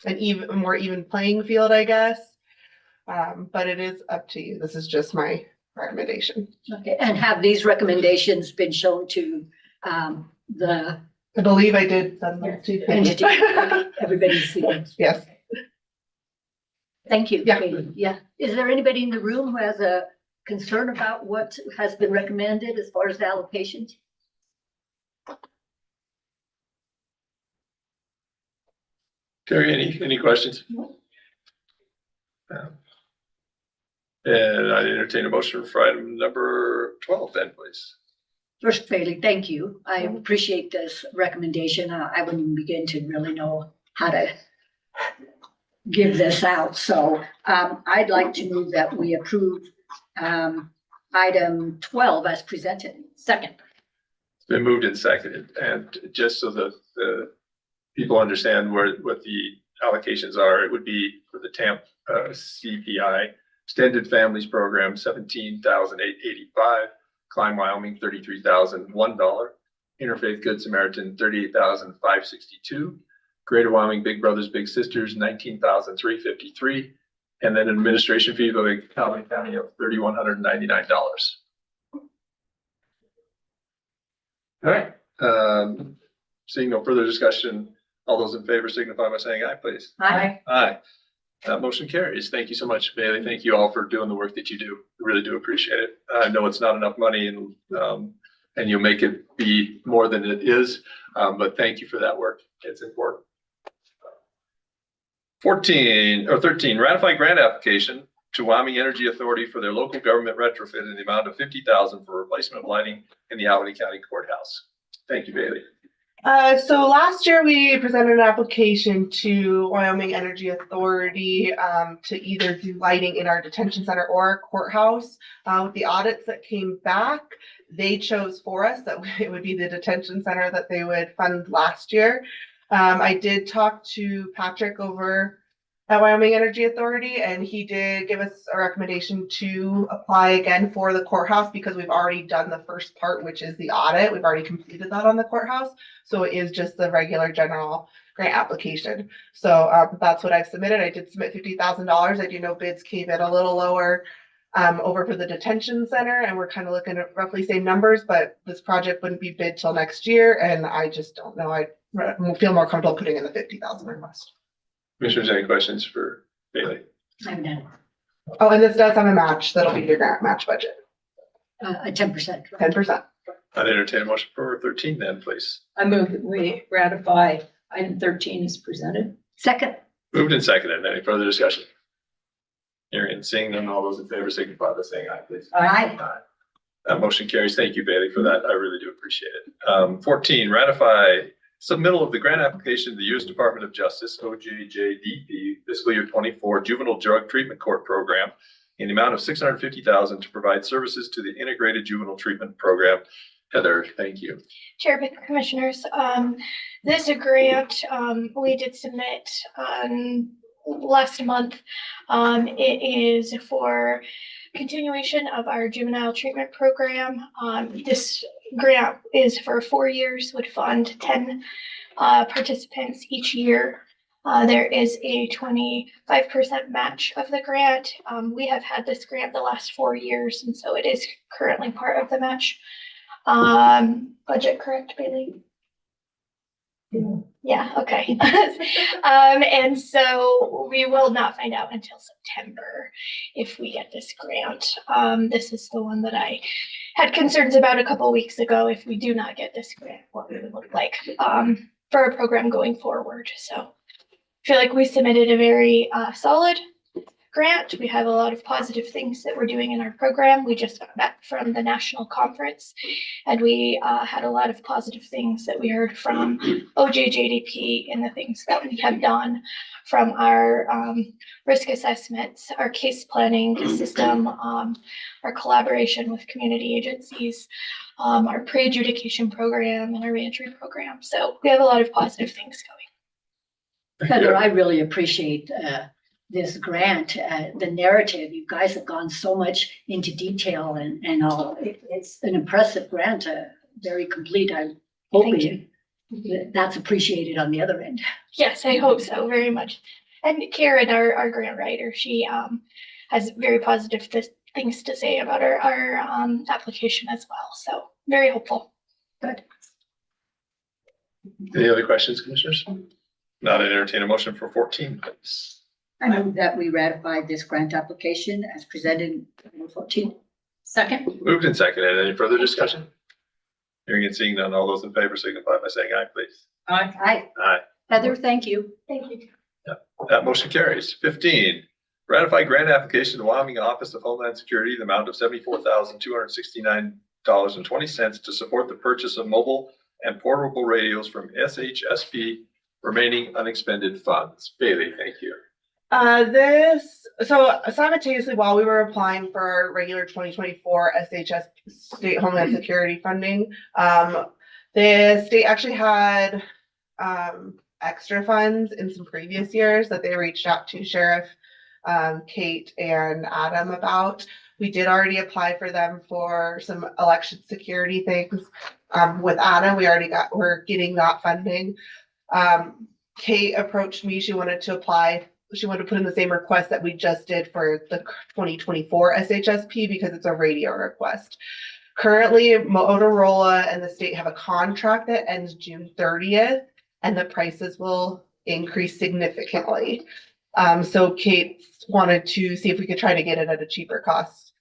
Speaker 13: a more even playing field, I guess. But it is up to you. This is just my recommendation.
Speaker 3: Okay, and have these recommendations been shown to the
Speaker 13: I believe I did send them to
Speaker 3: entity? Everybody's seen it.
Speaker 13: Yes.
Speaker 3: Thank you.
Speaker 13: Yeah.
Speaker 3: Yeah. Is there anybody in the room who has a concern about what has been recommended as far as the allocations?
Speaker 2: Terry, any questions? And I entertain a motion for item number 12 then, please.
Speaker 3: First, Bailey, thank you. I appreciate this recommendation. I wouldn't even begin to really know how to give this out. So I'd like to move that we approve item 12 as presented. Second.
Speaker 2: It's been moved and seconded, and just so the people understand what the allocations are, it would be for the TAMP CPI Extended Families Program, $17,885. Climb Wyoming, $33,001. Interfaith Good Samaritan, 38,562. Greater Wyoming Big Brothers Big Sisters, 19,353. And then an administration fee of Albany County of $3,199. All right, seeing no further discussion, all those in favor signify by saying aye, please.
Speaker 11: Aye.
Speaker 2: Aye. That motion carries. Thank you so much, Bailey. Thank you all for doing the work that you do. I really do appreciate it. I know it's not enough money and you'll make it be more than it is, but thank you for that work. It's important. 13, ratify grant application to Wyoming Energy Authority for their local government retrofit in the amount of $50,000 for replacement of lighting in the Albany County Courthouse. Thank you, Bailey.
Speaker 13: So last year we presented an application to Wyoming Energy Authority to either do lighting in our detention center or our courthouse. With the audits that came back, they chose for us that it would be the detention center that they would fund last year. I did talk to Patrick over at Wyoming Energy Authority, and he did give us a recommendation to apply again for the courthouse because we've already done the first part, which is the audit. We've already completed that on the courthouse. So it is just the regular general grant application. So that's what I've submitted. I did submit $50,000. I do know bids came in a little lower over for the detention center, and we're kind of looking at roughly same numbers, but this project wouldn't be bid till next year. And I just don't know. I feel more comfortable putting in the 50,000 request.
Speaker 2: Commissioners, any questions for Bailey?
Speaker 11: I'm done.
Speaker 13: Oh, and this does have a match. That'll be your grant match budget.
Speaker 11: A 10%.
Speaker 13: 10%.
Speaker 2: I'd entertain a motion for 13 then, please.
Speaker 11: I move that we ratify item 13 as presented. Second.
Speaker 2: Moved and seconded. Any further discussion? Hearing and seeing none, all those in favor signify by saying aye, please.
Speaker 11: Aye.
Speaker 2: That motion carries. Thank you, Bailey, for that. I really do appreciate it. 14, ratify submittal of the grant application to the U.S. Department of Justice, OJJDP, fiscal year 24 Juvenile Drug Treatment Court Program in the amount of $650,000 to provide services to the Integrated Juvenile Treatment Program. Heather, thank you.
Speaker 7: Chair, Commissioners, this grant we did submit last month. It is for continuation of our juvenile treatment program. This grant is for 4 years, would fund 10 participants each year. There is a 25% match of the grant. We have had this grant the last 4 years, and so it is currently part of the match. Budget, correct, Bailey? Yeah, okay. And so we will not find out until September if we get this grant. This is the one that I had concerns about a couple weeks ago. If we do not get this grant, what it would look like for a program going forward. So I feel like we submitted a very solid grant. We have a lot of positive things that we're doing in our program. We just got back from the national conference, and we had a lot of positive things that we heard from OJJDP and the things that we have done from our risk assessments, our case planning system, our collaboration with community agencies, our pre-adjudication program, and our reentry program. So we have a lot of positive things going.
Speaker 11: Heather, I really appreciate this grant, the narrative. You guys have gone so much into detail and all. It's an impressive grant, very complete. I'm hoping that's appreciated on the other end.
Speaker 7: Yes, I hope so very much. And Karen, our grant writer, she has very positive things to say about our application as well. So very hopeful.
Speaker 11: Good.
Speaker 2: Any other questions, Commissioners? Not entertain a motion for 14, please.
Speaker 11: I move that we ratify this grant application as presented in 14. Second.
Speaker 2: Moved and seconded. Any further discussion? Hearing and seeing none, all those in favor signify by saying aye, please.
Speaker 11: Aye. Aye.
Speaker 2: Aye.
Speaker 11: Heather, thank you.
Speaker 7: Thank you.
Speaker 2: That motion carries. 15, ratify grant application to Wyoming Office of Homeland Security, the amount of $74,269.20 to support the purchase of mobile and portable radios from SHSP, remaining unexpended funds. Bailey, thank you.
Speaker 13: So simultaneously while we were applying for our regular 2024 SHS State Homeland Security funding, the state actually had extra funds in some previous years that they reached out to Sheriff Kate and Adam about. We did already apply for them for some election security things. With Adam, we're getting that funding. Kate approached me, she wanted to apply, she wanted to put in the same request that we just did for the 2024 SHSP because it's a radio request. Currently, Motorola and the state have a contract that ends June 30th, and the prices will increase significantly. So Kate wanted to see if we could try to get it at a cheaper cost.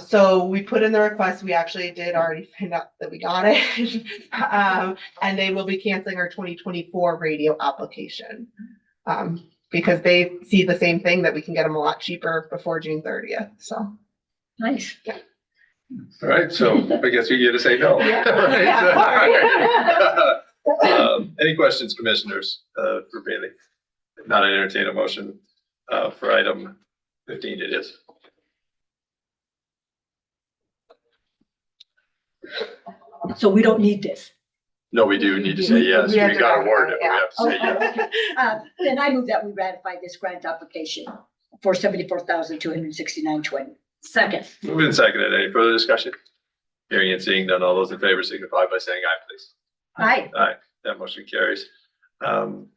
Speaker 13: So we put in the request. We actually did already find out that we got it. And they will be canceling our 2024 radio application. Because they see the same thing, that we can get them a lot cheaper before June 30th. So
Speaker 11: Nice.
Speaker 13: yeah.
Speaker 2: All right, so I guess we get to say no.
Speaker 13: Yeah.
Speaker 2: Right. Any questions, commissioners, for Bailey? If not, I entertain a motion, for item 15 it is.
Speaker 3: So we don't need this.
Speaker 2: No, we do need to say yes.
Speaker 13: We have
Speaker 2: We
Speaker 13: to
Speaker 2: got a
Speaker 13: ratify
Speaker 2: word
Speaker 13: it,
Speaker 2: it, but we have to say yes.
Speaker 3: Then I move that we ratify this grant application for $74,269.20.
Speaker 11: Second.
Speaker 2: Moving and seconded. Any further discussion? Hearing and seeing none, all those in favor signify by saying aye, please.
Speaker 3: Aye.
Speaker 2: Aye, that motion carries. Item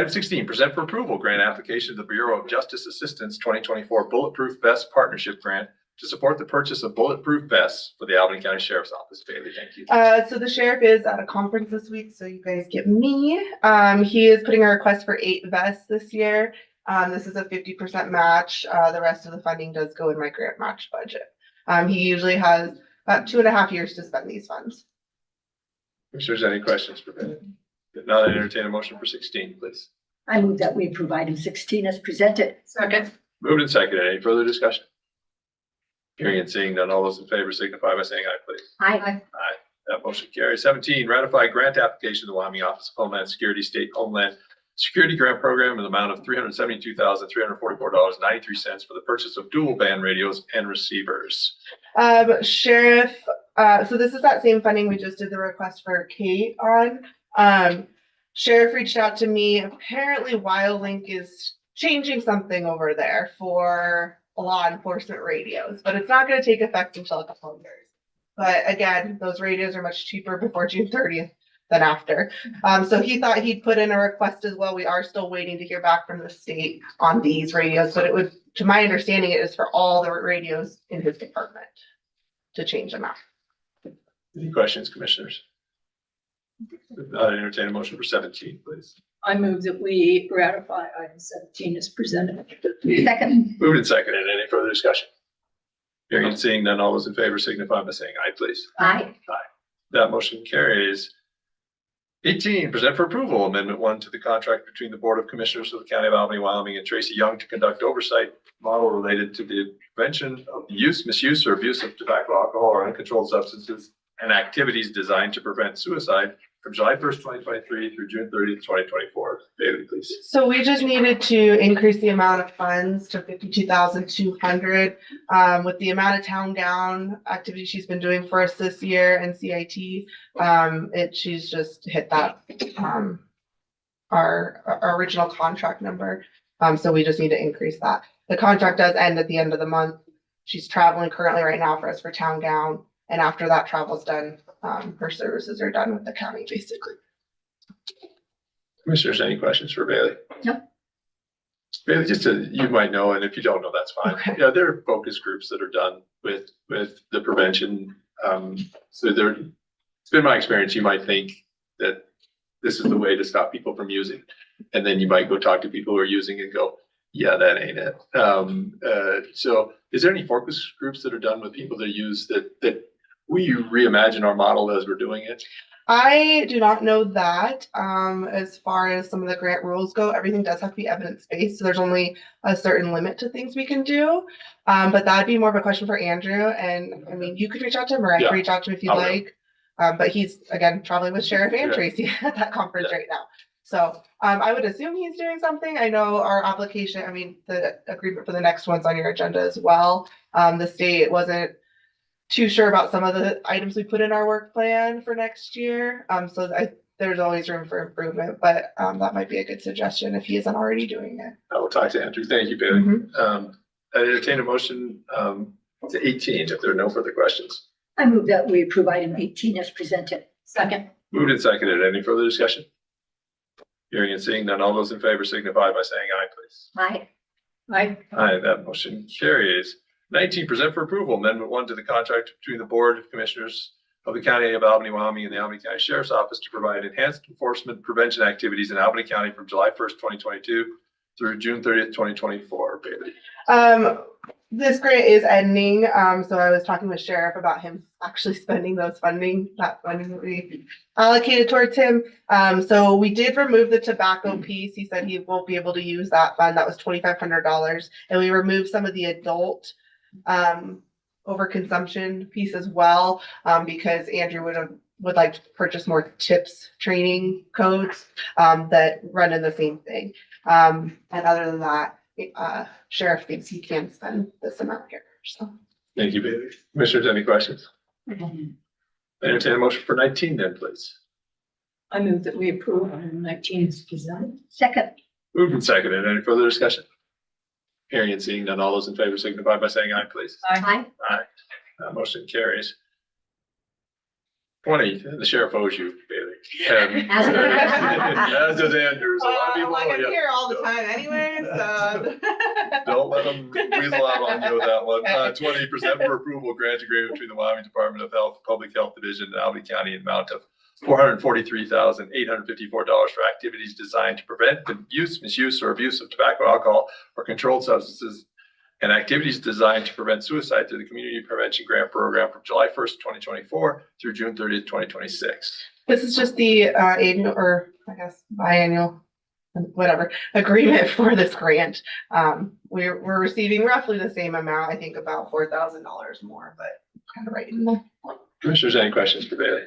Speaker 2: 16, present for approval, grant application to the Bureau of Justice Assistance 2024 Bulletproof Vest Partnership Grant to support the purchase of bulletproof vests for the Albany County Sheriff's Office. Bailey, thank you.
Speaker 13: So the sheriff is at a conference this week, so you guys get me. He is putting a request for 8 vests this year. This is a 50% match. The rest of the funding does go in my grant match budget. He usually has about 2.5 years to spend these funds.
Speaker 2: If there's any questions for Bailey. If not, I entertain a motion for 16, please.
Speaker 3: I move that we approve item 16 as presented.
Speaker 11: Second.
Speaker 2: Moved and seconded. Any further discussion? Hearing and seeing none, all those in favor signify by saying aye, please.
Speaker 3: Aye.
Speaker 2: Aye. That motion carries. 17, ratify grant application to the Wyoming Office of Homeland Security State Homeland Security Grant Program in the amount of $372,344.93 for the purchase of dual band radios and receivers.
Speaker 13: Sheriff, so this is that same funding we just did the request for Kate on. Sheriff reached out to me. Apparently WildLink is changing something over there for law enforcement radios, but it's not going to take effect until a couple of years. But again, those radios are much cheaper before June 30th than after. So he thought he'd put in a request as well. We are still waiting to hear back from the state on these radios, but it would, to my understanding, it is for all the radios in his department to change them out.
Speaker 2: Any questions, commissioners? If not, I entertain a motion for 17, please.
Speaker 11: I move that we ratify item 17 as presented.
Speaker 3: Second.
Speaker 2: Moved and seconded. Any further discussion? Hearing and seeing none, all those in favor signify by saying aye, please.
Speaker 3: Aye.
Speaker 2: That motion carries. 18, present for approval, Amendment 1 to the contract between the Board of Commissioners of the County of Albany, Wyoming, and Tracy Young to conduct oversight model related to the prevention of the use, misuse, or abuse of tobacco, alcohol, or uncontrolled substances and activities designed to prevent suicide from July 1st, 2023 through June 30th, 2024. Bailey, please.
Speaker 13: So we just needed to increase the amount of funds to 52,200. With the amount of town gown activity she's been doing for us this year and CIT, she's just hit that our original contract number. So we just need to increase that. The contract does end at the end of the month. She's traveling currently right now for us for town gown, and after that travel's done, her services are done with the county basically.
Speaker 2: Commissioners, any questions for Bailey?
Speaker 3: No.
Speaker 2: Bailey, just so you might know, and if you don't know, that's fine.
Speaker 13: Okay.
Speaker 2: Yeah, there are focus groups that are done with the prevention. So there, it's been my experience, you might think that this is the way to stop people from using. And then you might go talk to people who are using and go, yeah, that ain't it. So is there any focus groups that are done with people that use that we reimagine our model as we're doing it?
Speaker 13: I do not know that. As far as some of the grant rules go, everything does have to be evidence-based. So there's only a certain limit to things we can do. But that'd be more of a question for Andrew. And I mean, you could reach out to him or I could reach out to him if you'd like. But he's, again, traveling with Sheriff and Tracy at that conference right now. So I would assume he's doing something. I know our application, I mean, the agreement for the next one's on your agenda as well. The state wasn't too sure about some of the items we put in our work plan for next year. So there's always room for improvement, but that might be a good suggestion if he isn't already doing it.
Speaker 2: I will talk to Andrew. Thank you, Bailey.
Speaker 13: Mhm.
Speaker 2: I entertain a motion to 18 if there are no further questions.
Speaker 3: I move that we approve item 18 as presented.
Speaker 11: Second.
Speaker 2: Moved and seconded. Any further discussion? Hearing and seeing none, all those in favor signify by saying aye, please.
Speaker 3: Aye.
Speaker 11: Aye.
Speaker 2: Aye, that motion carries. 19, present for approval, amendment 1 to the contract between the Board of Commissioners of the County of Albany, Wyoming, and the Albany County Sheriff's Office to provide enhanced enforcement prevention activities in Albany County from July 1st, 2022 through June 30th, 2024. Bailey.
Speaker 13: This grant is ending, so I was talking with Sheriff about him actually spending that funding that we allocated towards him. So we did remove the tobacco piece. He said he won't be able to use that fund. That was $2,500. And we removed some of the adult overconsumption piece as well, because Andrew would like to purchase more TIPS training codes that run in the same thing. And other than that, Sheriff thinks he can spend this amount here, so.
Speaker 2: Thank you, Bailey. Commissioners, any questions? Entertain a motion for 19 then, please.
Speaker 11: I move that we approve item 19 as presented. Second.
Speaker 2: Moved and seconded. Any further discussion? Hearing and seeing none, all those in favor signify by saying aye, please.
Speaker 11: Aye.
Speaker 2: Aye. That motion carries. 20, the sheriff owes you, Bailey.
Speaker 3: As
Speaker 2: As does Andrew. So a lot of people
Speaker 13: Like
Speaker 2: owe
Speaker 13: I'm
Speaker 2: you.
Speaker 13: here all the time anyway, so.
Speaker 2: Don't let them weasel out on you with that one. 20, present for approval, grant agreement between the Wyoming Department of Health, Public Health Division and Albany County in amount of $443,854 for activities designed to prevent the use, misuse, or abuse of tobacco, alcohol, or controlled substances, and activities designed to prevent suicide through the Community Prevention Grant Program from July 1st, 2024 through June 30th, 2026.
Speaker 13: This is just the annual, or I guess biannual, whatever, agreement for this grant. We're receiving roughly the same amount, I think about $4,000 more, but kind of right in there.
Speaker 2: Commissioners, any questions for Bailey?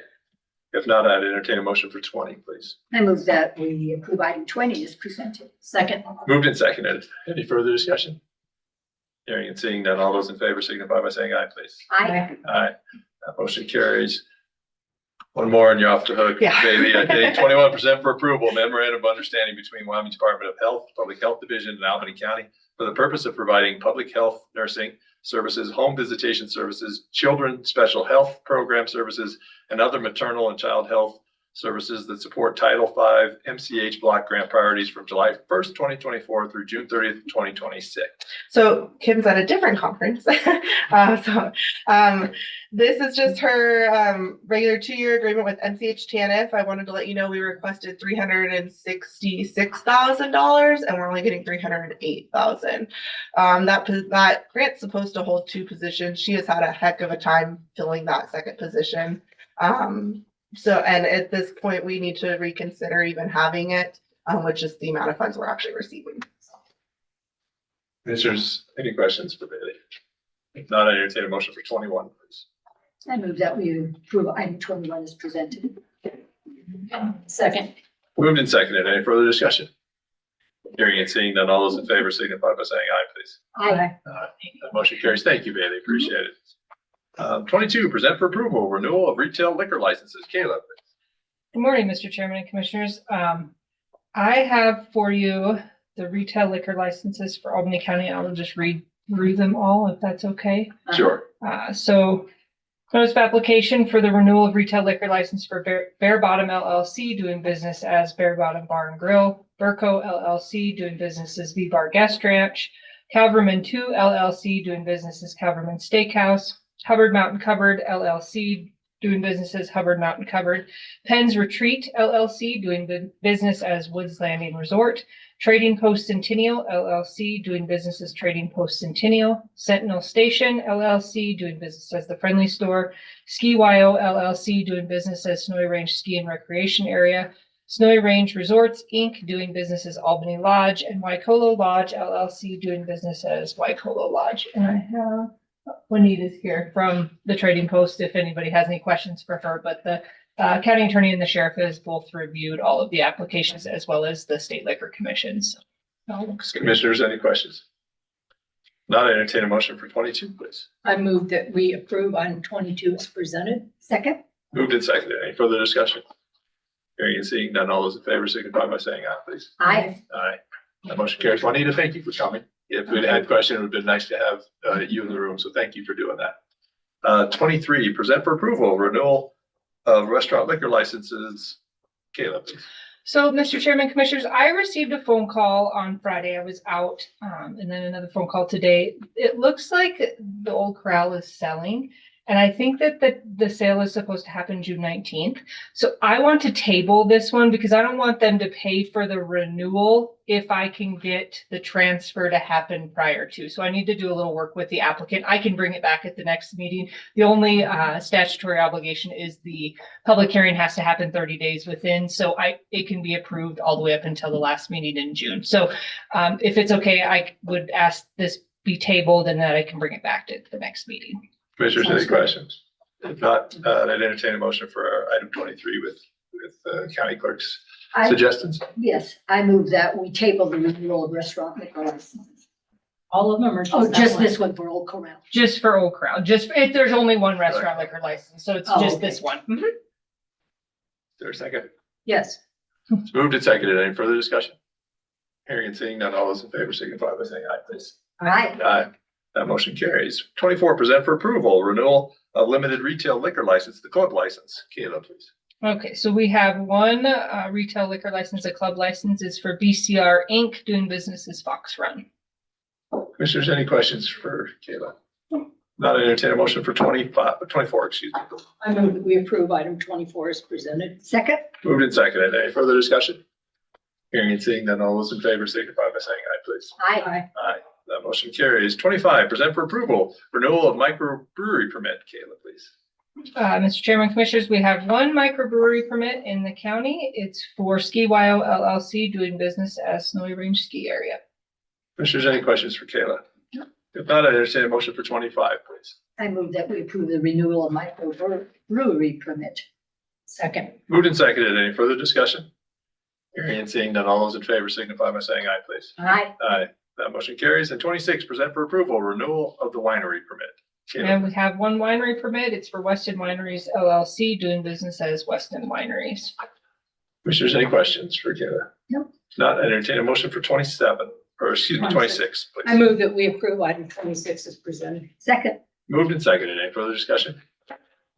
Speaker 2: If not, I'd entertain a motion for 20, please.
Speaker 3: I move that we approve item 20 as presented.
Speaker 11: Second.
Speaker 2: Moved and seconded. Any further discussion? Hearing and seeing none, all those in favor signify by saying aye, please.
Speaker 3: Aye.
Speaker 2: Aye. That motion carries. One more and you're off the hook,
Speaker 13: Yeah.
Speaker 2: Bailey. Okay, 21% for approval, memorandum of understanding between Wyoming Department of Health, Public Health Division and Albany County for the purpose of providing public health nursing services, home visitation services, children special health program services, and other maternal and child health services that support Title V MCH block grant priorities from July 1st, 2024 through June 30th, 2026.
Speaker 13: So Kim's at a different conference. This is just her regular 2-year agreement with MCH TANF. I wanted to let you know we requested $366,000 and we're only getting $308,000. That grant's supposed to hold 2 positions. She has had a heck of a time filling that second position. So, and at this point, we need to reconsider even having it, which is the amount of funds we're actually receiving.
Speaker 2: Commissioners, any questions for Bailey? If not, I entertain a motion for 21, please.
Speaker 3: I move that we approve item 21 as presented.
Speaker 11: Second.
Speaker 2: Moved and seconded. Any further discussion? Hearing and seeing none, all those in favor signify by saying aye, please.
Speaker 3: Aye.
Speaker 2: That motion carries. Thank you, Bailey. Appreciate it. 22, present for approval, renewal of retail liquor licenses. Caleb.
Speaker 8: Good morning, Mr. Chairman and Commissioners. I have for you the retail liquor licenses for Albany County. I will just read through them all if that's okay.
Speaker 2: Sure.
Speaker 8: So notice of application for the renewal of retail liquor license for Bear Bottom LLC doing business as Bear Bottom Bar and Grill, Burco LLC doing business as V-Bar Guest Ranch, Calverman 2 LLC doing business as Calverman Steakhouse, Hubbard Mountain Cupboard LLC doing business as Hubbard Mountain Cupboard, Penn's Retreat LLC doing business as Woods Landing Resort, Trading Post Centennial LLC doing business as Trading Post Centennial, Sentinel Station LLC doing business as The Friendly Store, Ski Wyo LLC doing business as Snowy Range Ski and Recreation Area, Snowy Range Resorts Inc. doing business as Albany Lodge, and Waikolo Lodge LLC doing business as Waikolo Lodge. And I have Juanita's here from the Trading Post if anybody has any questions for her, but the county attorney and the sheriff has both reviewed all of the applications as well as the state liquor commissions.
Speaker 2: Commissioners, any questions? Not entertain a motion for 22, please.
Speaker 11: I move that we approve item 22 as presented.
Speaker 3: Second.
Speaker 2: Moved and seconded. Any further discussion? Hearing and seeing none, all those in favor signify by saying aye, please.
Speaker 11: Aye.
Speaker 2: Aye. That motion carries. Juanita, thank you for coming. If we'd had questions, it would have been nice to have you in the room, so thank you for doing that. 23, present for approval, renewal of restaurant liquor licenses. Kayla, please.
Speaker 8: So, Mr. Chairman, Commissioners, I received a phone call on Friday. I was out, and then another phone call today. It looks like the Old Corral is selling, and I think that the sale is supposed to happen June 19th. So I want to table this one because I don't want them to pay for the renewal if I can get the transfer to happen prior to. So I need to do a little work with the applicant. I can bring it back at the next meeting. The only statutory obligation is the public hearing has to happen 30 days within. So it can be approved all the way up until the last meeting in June. So if it's okay, I would ask this be tabled and that I can bring it back to the next meeting.
Speaker 2: Commissioners, any questions? If not, I'd entertain a motion for item 23 with county clerk's suggestions.
Speaker 11: Yes, I move that we table the renewal of restaurant liquor licenses.
Speaker 3: All of them are
Speaker 11: Oh,
Speaker 3: just
Speaker 11: just
Speaker 3: that one?
Speaker 11: this one for Old Corral.
Speaker 8: Just for Old Corral, just if there's only one restaurant liquor license, so it's
Speaker 11: Oh,
Speaker 8: just
Speaker 11: okay.
Speaker 8: this one.
Speaker 2: Is there a second?
Speaker 11: Yes.
Speaker 2: It's moved and seconded. Any further discussion? Hearing and seeing none, all those in favor signify by saying aye, please.
Speaker 11: Aye.
Speaker 2: Aye. That motion carries. 24, present for approval, renewal of limited retail liquor license, the club license. Kayla, please.
Speaker 8: Okay, so we have one retail liquor license, a club license is for BCR Inc. doing business as Fox Run.
Speaker 2: Commissioners, any questions for Kayla? Not entertain a motion for 24, excuse me.
Speaker 11: I move that we approve item 24 as presented. Second?
Speaker 2: Moved and seconded. Any further discussion? Hearing and seeing none, all those in favor signify by saying aye, please.
Speaker 11: Aye.
Speaker 2: Aye. That motion carries. 25, present for approval, renewal of microbrewery permit. Kayla, please.
Speaker 8: Mr. Chairman, Commissioners, we have one microbrewery permit in the county. It's for Ski Wyo LLC doing business as Snowy Range Ski Area.
Speaker 2: Commissioners, any questions for Kayla? If not, I entertain a motion for 25, please.
Speaker 11: I move that we approve the renewal of microbrewery permit. Second?
Speaker 2: Moved and seconded. Any further discussion? Hearing and seeing none, all those in favor signify by saying aye, please.
Speaker 11: Aye.
Speaker 2: Aye. That motion carries. And 26, present for approval, renewal of the winery permit. Kayla.
Speaker 8: And we have one winery permit. It's for Weston Wineries LLC doing business as Weston Wineries.
Speaker 2: Commissioners, any questions for Kayla?
Speaker 11: Nope.
Speaker 2: If not, I entertain a motion for 27, or excuse me, 26, please.
Speaker 11: I move that we approve item 26 as presented. Second?
Speaker 2: Moved and seconded. Any further discussion?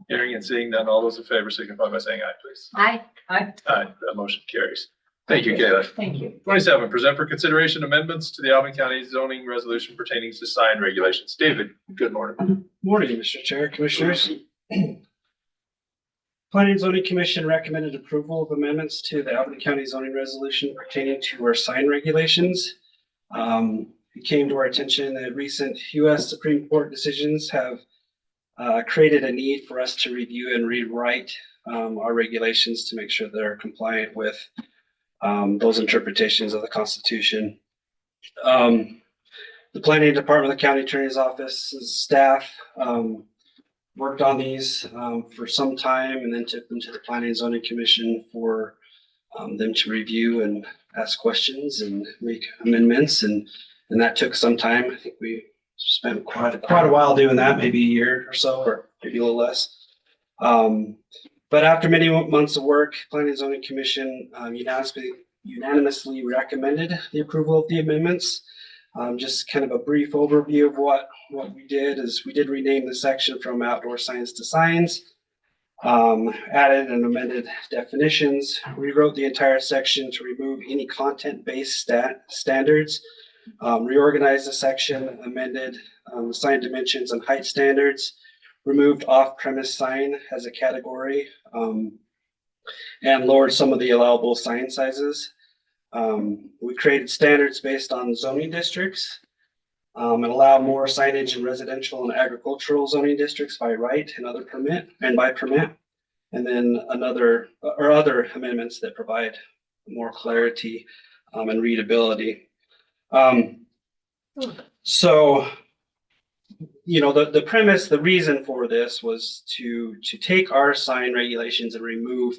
Speaker 2: Hearing and seeing none, all those in favor signify by saying aye, please.
Speaker 11: Aye. Aye.
Speaker 2: Aye. That motion carries. Thank you, Kayla.
Speaker 8: Thank you.
Speaker 2: 27, present for consideration amendments to the Albany County zoning resolution pertaining to sign regulations. David, good morning.
Speaker 5: Morning, Mr. Chair, Commissioners. Planning and Zoning Commission recommended approval of amendments to the Albany County zoning resolution pertaining to our sign regulations. It came to our attention that recent U.S. Supreme Court decisions have created a need for us to review and rewrite our regulations to make sure they're compliant with those interpretations of the Constitution. The Planning Department of the County Attorney's Office's staff worked on these for some time and then took them to the Planning and Zoning Commission for them to review and ask questions and make amendments. And that took some time. I think we spent quite a while doing that, maybe a year or so, or maybe a little less. But after many months of work, Planning and Zoning Commission unanimously recommended the approval of the amendments. Just kind of a brief overview of what we did is we did rename the section from outdoor signs to signs, added and amended definitions, rewrote the entire section to remove any content-based standards, reorganized the section, amended sign dimensions and height standards, removed off-premise sign as a category, and lowered some of the allowable sign sizes. We created standards based on zoning districts and allow more signage in residential and agricultural zoning districts by right and by permit. And then other amendments that provide more clarity and readability. So, you know, the premise, the reason for this was to take our sign regulations and remove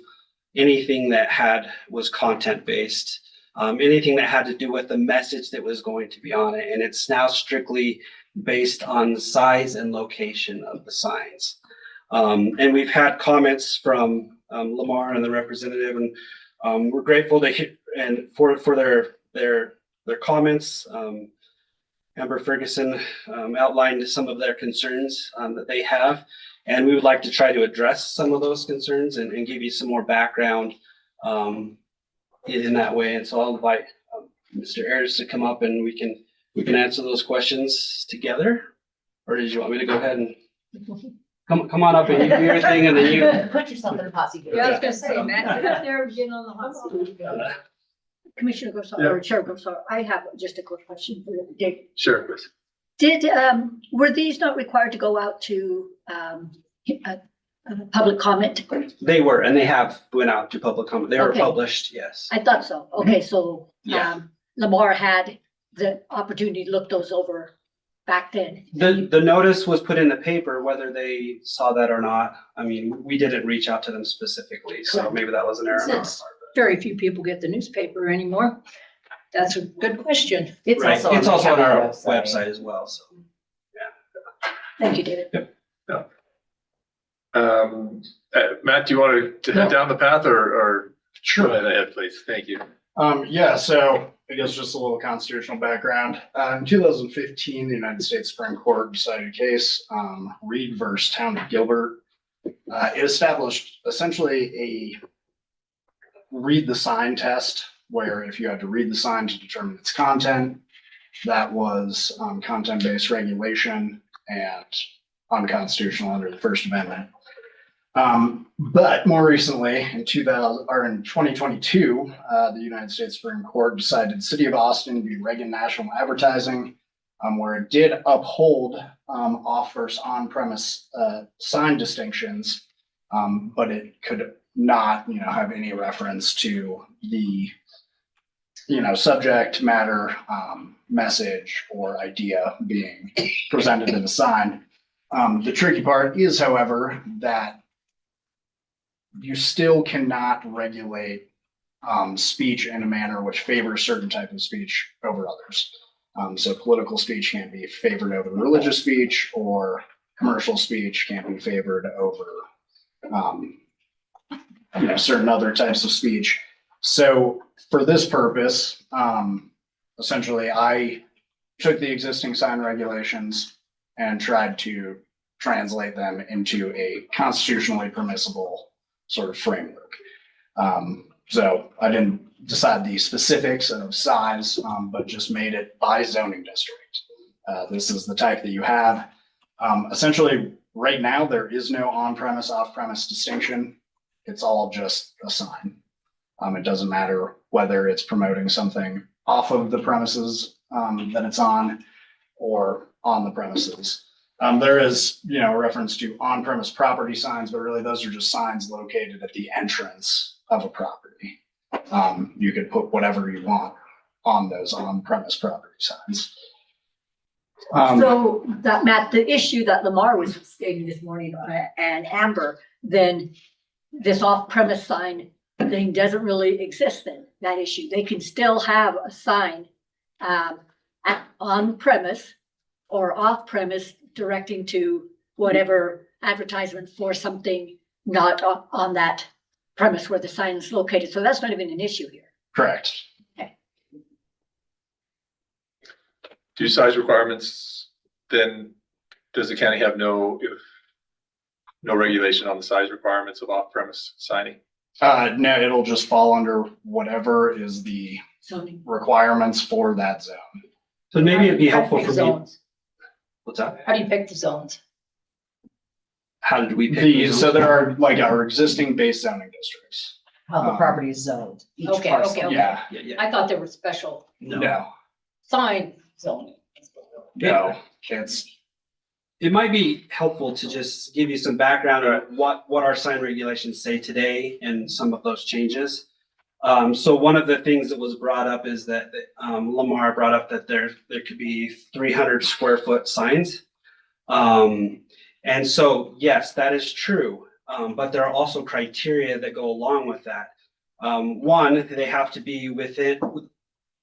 Speaker 5: anything that was content-based. Anything that had to do with the message that was going to be on it. And it's now strictly based on the size and location of the signs. And we've had comments from Lamar and the representative, and we're grateful to hear and for their comments. Amber Ferguson outlined some of their concerns that they have, and we would like to try to address some of those concerns and give you some more background in that way. And so I'll invite Mr. Ayers to come up and we can answer those questions together. Or did you want me to go ahead and come on up and you do your thing and then you
Speaker 3: Put yourself in the hot seat.
Speaker 11: Yeah, I was gonna say, Matt, get up there and get on the hot seat. Commissioner Gosar, or Chair Gosar, I have just a quick question for Dick.
Speaker 2: Sure, Chris.
Speaker 11: Were these not required to go out to, public comment?
Speaker 5: They were, and they have went out to public comment. They were
Speaker 11: Okay.
Speaker 5: published, yes.
Speaker 11: I thought so. Okay, so,
Speaker 5: Yeah.
Speaker 11: Lamar had the opportunity to look those over back then.
Speaker 5: The notice was put in the paper, whether they saw that or not. I mean, we didn't reach out to them specifically, so
Speaker 11: Correct.
Speaker 5: maybe that was an error on our
Speaker 11: Since
Speaker 5: part.
Speaker 11: very few people get the newspaper anymore. That's a good question.
Speaker 3: It's
Speaker 5: Right,
Speaker 3: also on
Speaker 5: it's
Speaker 3: the
Speaker 5: also on
Speaker 3: county
Speaker 5: our
Speaker 3: website.
Speaker 5: website as well, so.
Speaker 11: Thank you, David.
Speaker 2: Matt, do you want to head down the path or?
Speaker 14: Sure.
Speaker 2: Go ahead, please. Thank you.
Speaker 14: Yeah, so I guess just a little constitutional background. In 2015, the United States Supreme Court decided a case, Reed versus Town of Gilbert. It established essentially a read the sign test, where if you had to read the sign to determine its content, that was content-based regulation and unconstitutional under the First Amendment. But more recently, in 2022, the United States Supreme Court decided City of Austin v. Reagan National Advertising, where it did uphold off versus on-premise sign distinctions, but it could not, have any reference to the, subject matter, message or idea being presented in the sign. The tricky part is, however, that you still cannot regulate speech in a manner which favors certain type of speech over others. So political speech can't be favored over religious speech, or commercial speech can't be favored over certain other types of speech. So for this purpose, essentially I took the existing sign regulations and tried to translate them into a constitutionally permissible sort of framework. So I didn't decide the specifics of size, but just made it by zoning district. This is the type that you have. Essentially, right now, there is no on-premise, off-premise distinction. It's all just a sign. It doesn't matter whether it's promoting something off of the premises that it's on or on the premises. There is, a reference to on-premise property signs, but really those are just signs located at the entrance of a property. You could put whatever you want on those on-premise property signs.
Speaker 11: So that, Matt, the issue that Lamar was stating this morning and Amber, then this off-premise sign thing doesn't really exist then, that issue. They can still have a sign on premise or off premise directing to whatever advertisement for something not on that premise where the sign is located. So that's not even an issue here.
Speaker 14: Correct.
Speaker 2: Do size requirements, then does the county have no regulation on the size requirements of off-premise signing?
Speaker 14: No, it'll just fall under whatever is the
Speaker 11: Zoning.
Speaker 14: requirements for that zone.
Speaker 5: So maybe it'd be helpful for me.
Speaker 11: Zones.
Speaker 5: What's that?
Speaker 11: How do you pick the zones?
Speaker 5: How did we pick these?
Speaker 14: So there are like our existing base zoning districts.
Speaker 3: How the property is zoned. Each
Speaker 11: Okay,
Speaker 3: parcel.
Speaker 11: okay, okay.
Speaker 14: Yeah,
Speaker 11: I thought there were special
Speaker 14: no,
Speaker 11: sign zoning.
Speaker 14: no, it's,
Speaker 5: It might be helpful to just give you some background on what our sign regulations say today and some of those changes. So one of the things that was brought up is that Lamar brought up that there could be 300 square foot signs. And so, yes, that is true. But there are also criteria that go along with that. One, they have to be within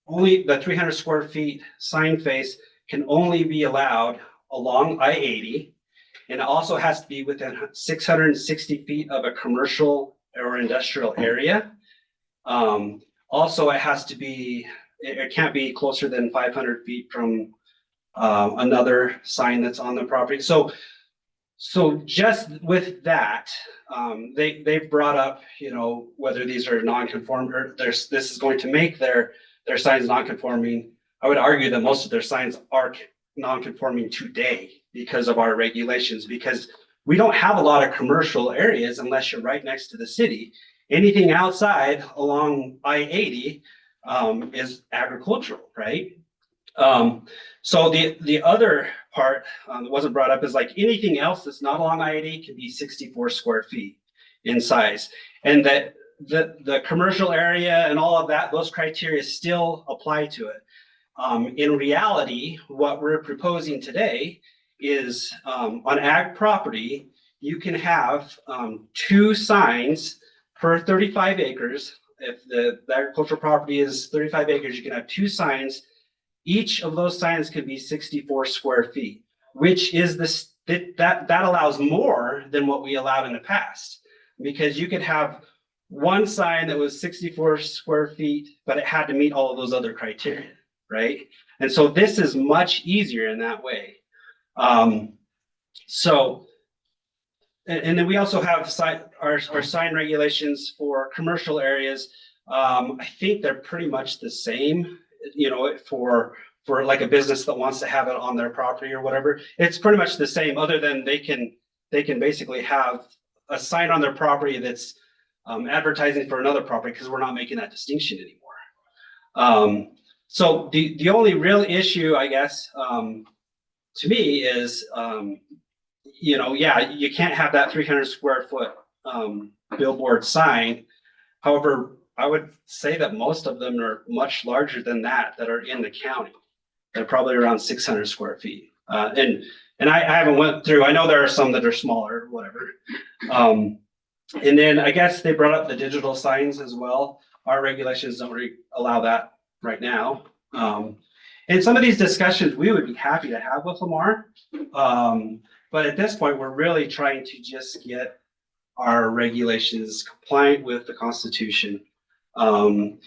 Speaker 5: only the 300 square feet sign face can only be allowed along I-80. And it also has to be within 660 feet of a commercial
Speaker 15: or industrial area. Also, it has to be, it can't be closer than 500 feet from another sign that's on the property. So just with that, they've brought up, you know, whether these are non-conform or this is going to make their signs non-conforming. I would argue that most of their signs are non-conforming today because of our regulations, because we don't have a lot of commercial areas unless you're right next to the city. Anything outside along I-80 is agricultural, right? So the other part that wasn't brought up is like anything else that's not along I-80 can be 64 square feet in size. And that the commercial area and all of that, those criteria still apply to it. In reality, what we're proposing today is on ag property, you can have 2 signs per 35 acres. If the agricultural property is 35 acres, you can have 2 signs. Each of those signs could be 64 square feet, which is that allows more than what we allowed in the past. Because you could have one sign that was 64 square feet, but it had to meet all of those other criteria, right? And so this is much easier in that way. And then we also have our sign regulations for commercial areas. I think they're pretty much the same, you know, for like a business that wants to have it on their property or whatever. It's pretty much the same, other than they can basically have a sign on their property that's advertising for another property, because we're not making that distinction anymore. So the only real issue, I guess, to me is, you know, yeah, you can't have that 300 square foot billboard sign. However, I would say that most of them are much larger than that are in the county. They're probably around 600 square feet. And I haven't went through, I know there are some that are smaller, or whatever. And then I guess they brought up the digital signs as well. Our regulations don't allow that right now. And some of these discussions we would be happy to have with Lamar. But at this point, we're really trying to just get our regulations compliant with the Constitution, and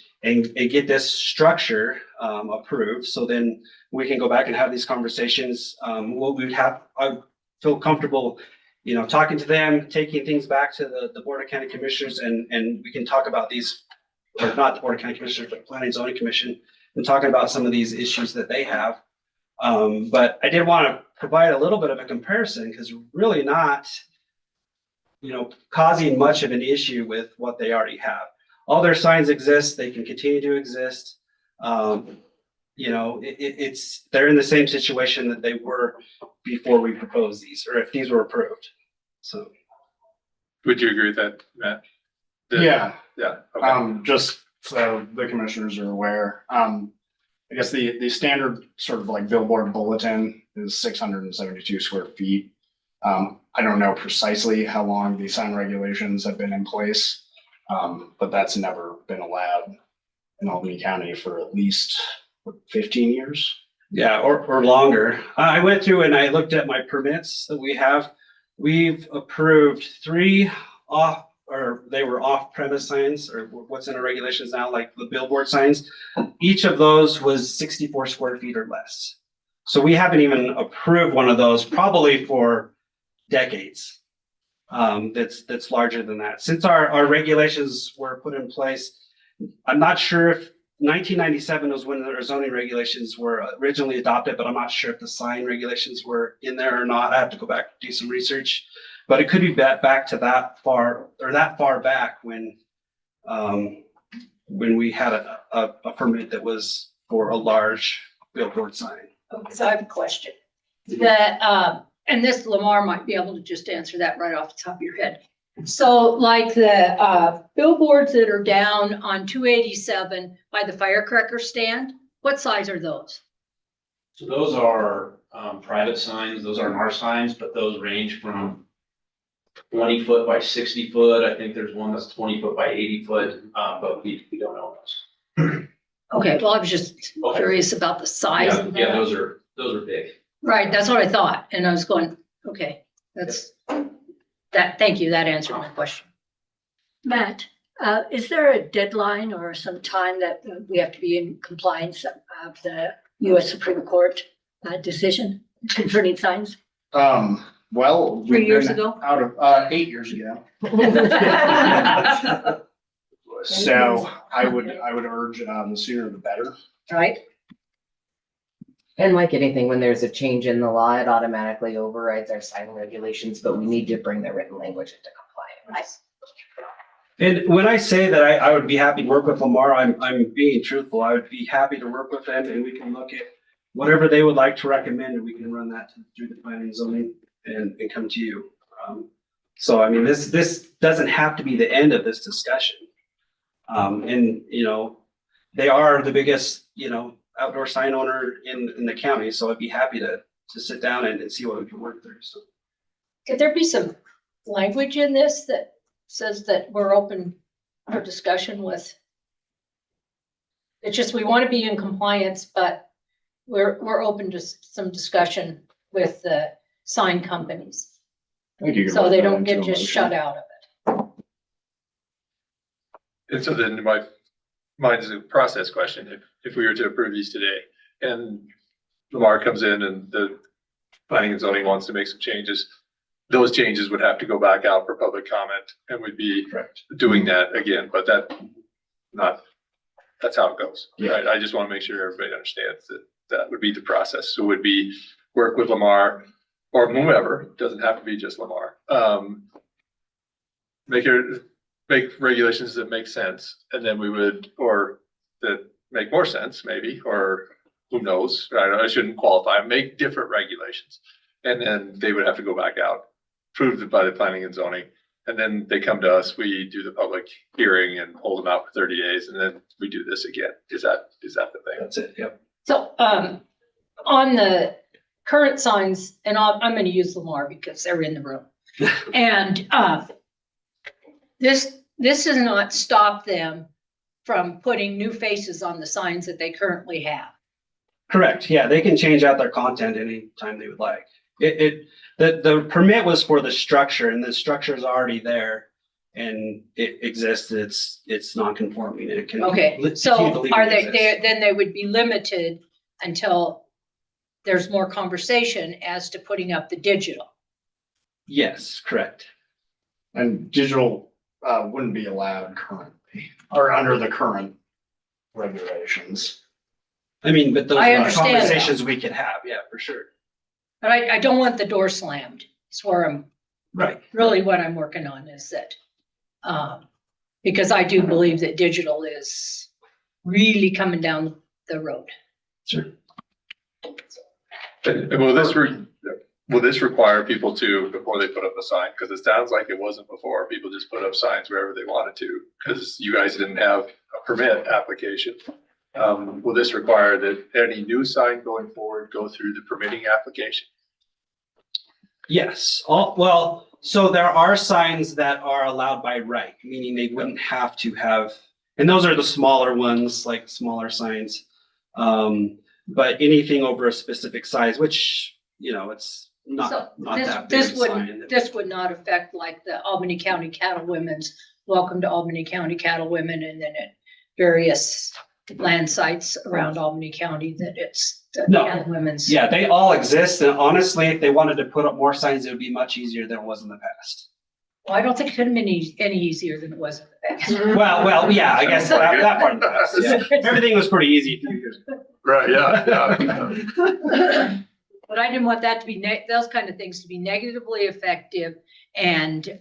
Speaker 15: get this structure approved. So then we can go back and have these conversations. What we would have, I feel comfortable, you know, talking to them, taking things back to the Board of County Commissioners, and we can talk about these, or not the Board of County Commissioners, but Planning and Zoning Commission, and talking about some of these issues that they have. But I did want to provide a little bit of a comparison, because really not, you know, causing much of an issue with what they already have. All their signs exist, they can continue to exist. You know, they're in the same situation that they were before we proposed these, or if these were approved. So.
Speaker 2: Would you agree with that, Matt?
Speaker 14: Yeah.
Speaker 2: Yeah. Okay.
Speaker 14: Just so the commissioners are aware, I guess the standard sort of like billboard bulletin is 672 square feet. I don't know precisely how long the sign regulations have been in place, but that's never been allowed in Albany County for at least 15 years.
Speaker 15: Yeah, or longer. I went through and I looked at my permits that we have. We've approved 3 off-premise signs, or what's in our regulations now, like the billboard signs. Each of those was 64 square feet or less. So we haven't even approved one of those probably for decades. That's larger than that. Since our regulations were put in place, I'm not sure if 1997 was when the zoning regulations were originally adopted, but I'm not sure if the sign regulations were in there or not. I have to go back and do some research, but it could be back to that far back when we had a permit that was for a large billboard sign.
Speaker 11: Okay, so I have a question. That, and this Lamar might be able to just answer that right off the top of your head. So like the billboards that are down on 287 by the firecracker stand, what size are those?
Speaker 6: So those are private signs. Those aren't our signs, but those range from 20 foot by 60 foot. I think there's one that's 20 foot by 80 foot, but we don't own those.
Speaker 11: Okay, well, I was just curious about the size of that.
Speaker 6: Yeah, those are big.
Speaker 11: Right, that's what I thought. And I was going, okay, that's that. Thank you. That answered my question. Matt, is there a deadline or some time that we have to be in compliance of the US Supreme Court decision concerning signs?
Speaker 14: Well.
Speaker 11: 3 years
Speaker 14: we've been
Speaker 11: ago?
Speaker 14: Out of, 8 years ago. So I would urge, the sooner the better.
Speaker 11: Right?
Speaker 3: And like anything, when there's a change in the law, it automatically overrides our sign regulations, but we need to bring the written language into compliance.
Speaker 15: And when I say that I would be happy to work with Lamar, I'm being truthful. I would be happy to work with them and we can look at whatever they would like to recommend and we can run that through the planning and zoning and come to you. So I mean, this doesn't have to be the end of this discussion. And you know, they are the biggest, you know, outdoor sign owner in the county. So I'd be happy to sit down and see what we can work through. So.
Speaker 11: Could there be some language in this that says that we're open for discussion with? It's just, we want to be in compliance, but we're open to some discussion with the sign companies. So they don't get just shut out of it.
Speaker 2: And so then mine is a process question. If we were to approve these today and Lamar comes in and the planning and zoning wants to make some changes, those changes would have to go back out for public comment and we'd be doing that again, but that's how it goes.
Speaker 14: Yeah.
Speaker 2: Right? I just want to make sure everybody understands that would be the process. So it would be work with Lamar or whomever, doesn't have to be just Lamar. Make regulations that make sense, and then we would, or that make more sense maybe, or who knows, I shouldn't qualify, make different regulations. And then they would have to go back out, approved by the planning and zoning. And then they come to us, we do the public hearing and hold them out for 30 days, and then we do this again. Is that the thing?
Speaker 15: That's it, yep.
Speaker 11: So, on the current signs, and I'm going to use Lamar because they're in the room. And, this does not stop them from putting new faces on the signs that they currently have.
Speaker 15: Correct. Yeah, they can change out their content anytime they would like. The permit was for the structure, and the structure is already there, and it exists. It's non-conforming. It can
Speaker 11: Okay, so are then they would be limited until there's more conversation as to putting up the digital.
Speaker 15: Yes, correct.
Speaker 14: And digital wouldn't be allowed currently or under the current regulations.
Speaker 15: I mean, but those
Speaker 11: I
Speaker 15: are
Speaker 11: understand
Speaker 15: conversations we could have. Yeah, for sure.
Speaker 11: But I don't want the door slammed. It's where I'm
Speaker 15: Right.
Speaker 11: really what I'm working on is that, because I do believe that digital is really coming down the road.
Speaker 15: Sure.
Speaker 2: And will this require people to, before they put up a sign? Because it sounds like it wasn't before. People just put up signs wherever they wanted to, because you guys didn't have a permit application. Will this require that any new sign going forward go through the permitting application?
Speaker 15: Yes. So there are signs that are allowed by right, meaning they wouldn't have to have, and those are the smaller ones, like smaller signs. But anything over a specific size, which, you know, it's not that big of a sign.
Speaker 11: This would not affect like the Albany County Cattlewomen's Welcome to Albany County Cattlewomen, and then at various land sites around Albany County that it's the Cattlewomen's.
Speaker 15: Yeah, they all exist. And honestly, if they wanted to put up more signs, it would be much easier than it was in the past.
Speaker 11: Well, I don't think it could have been any easier than it was in the past.
Speaker 15: Well, yeah, I guess that part of the past. Yeah. Everything was pretty easy a few years ago.
Speaker 2: Right, yeah.
Speaker 11: But I didn't want that to be, those kind of things to be negatively effective and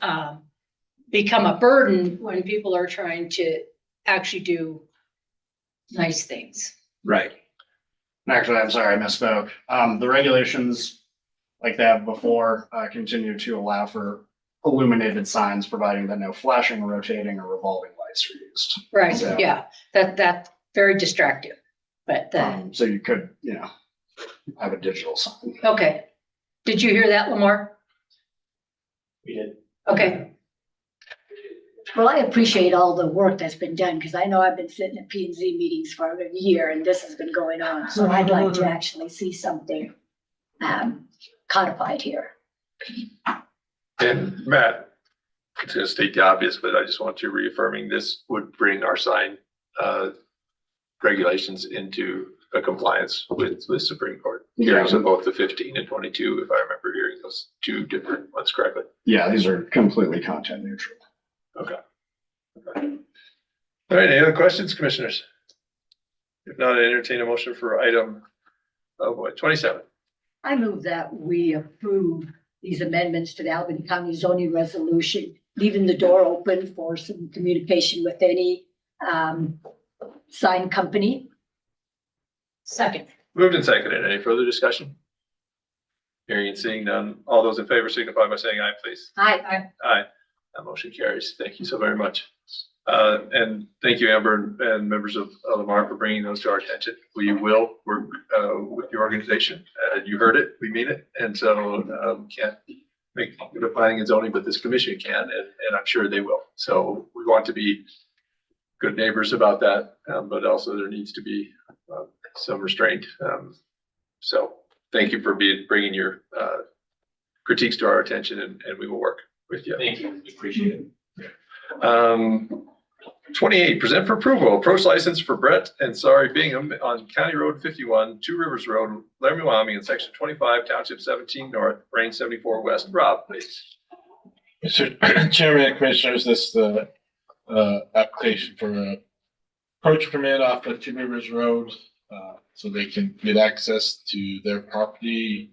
Speaker 11: become a burden when people are trying to actually do nice things.
Speaker 15: Right.
Speaker 14: Actually, I'm sorry, I misspoke. The regulations, like they have before, continue to allow for illuminated signs, providing that no flashing, rotating, or revolving lights are used.
Speaker 11: Right,
Speaker 14: So,
Speaker 11: yeah, that's very distractive, but,
Speaker 14: so you could, have a digital sign.
Speaker 11: okay. Did you hear that, Lamar?
Speaker 15: We did.
Speaker 11: Okay.
Speaker 16: Well, I appreciate all the work that's been done, because I know I've been sitting at P&Z meetings for a year and this has been going on. So I'd like to actually see something codified here.
Speaker 2: And Matt, it's gonna state the obvious, but I just want to reaffirming this would bring our sign, regulations into a compliance with Supreme Court. Hearings of both the 15 and 22, if I remember hearing those two different ones correctly.
Speaker 14: Yeah, these are completely content neutral.
Speaker 2: Okay. All right, any other questions, commissioners? If not, I entertain a motion for item, 27.
Speaker 16: I move that we approve these amendments to the Albany County zoning resolution, leaving the door open for some communication with any sign company.
Speaker 11: Second.
Speaker 2: Moved and seconded. Any further discussion? Hearing and seeing none. All those in favor signify by saying aye, please.
Speaker 16: Aye.
Speaker 2: Aye. That motion carries. Thank you so very much. And thank you, Amber, and members of Lamar for bringing those to our attention. We will work with your organization. You heard it, we mean it. And so can't make the planning and zoning, but this commission can, and I'm sure they will. So we want to be good neighbors about that, but also there needs to be some restraint. So thank you for bringing your critiques to our attention, and we will work with you.
Speaker 6: Thank you. Appreciate
Speaker 2: it. 28, present for approval, approach license for Brett and Sari Bingham on County Road 51, Two Rivers Road, Laramie, Wyoming, in section 25, township 17 north, range 74 west. Rob, please.
Speaker 6: Mr. Chairman and Commissioners, this is the application for a approach permit off of Two Rivers Road, so they can get access to their property,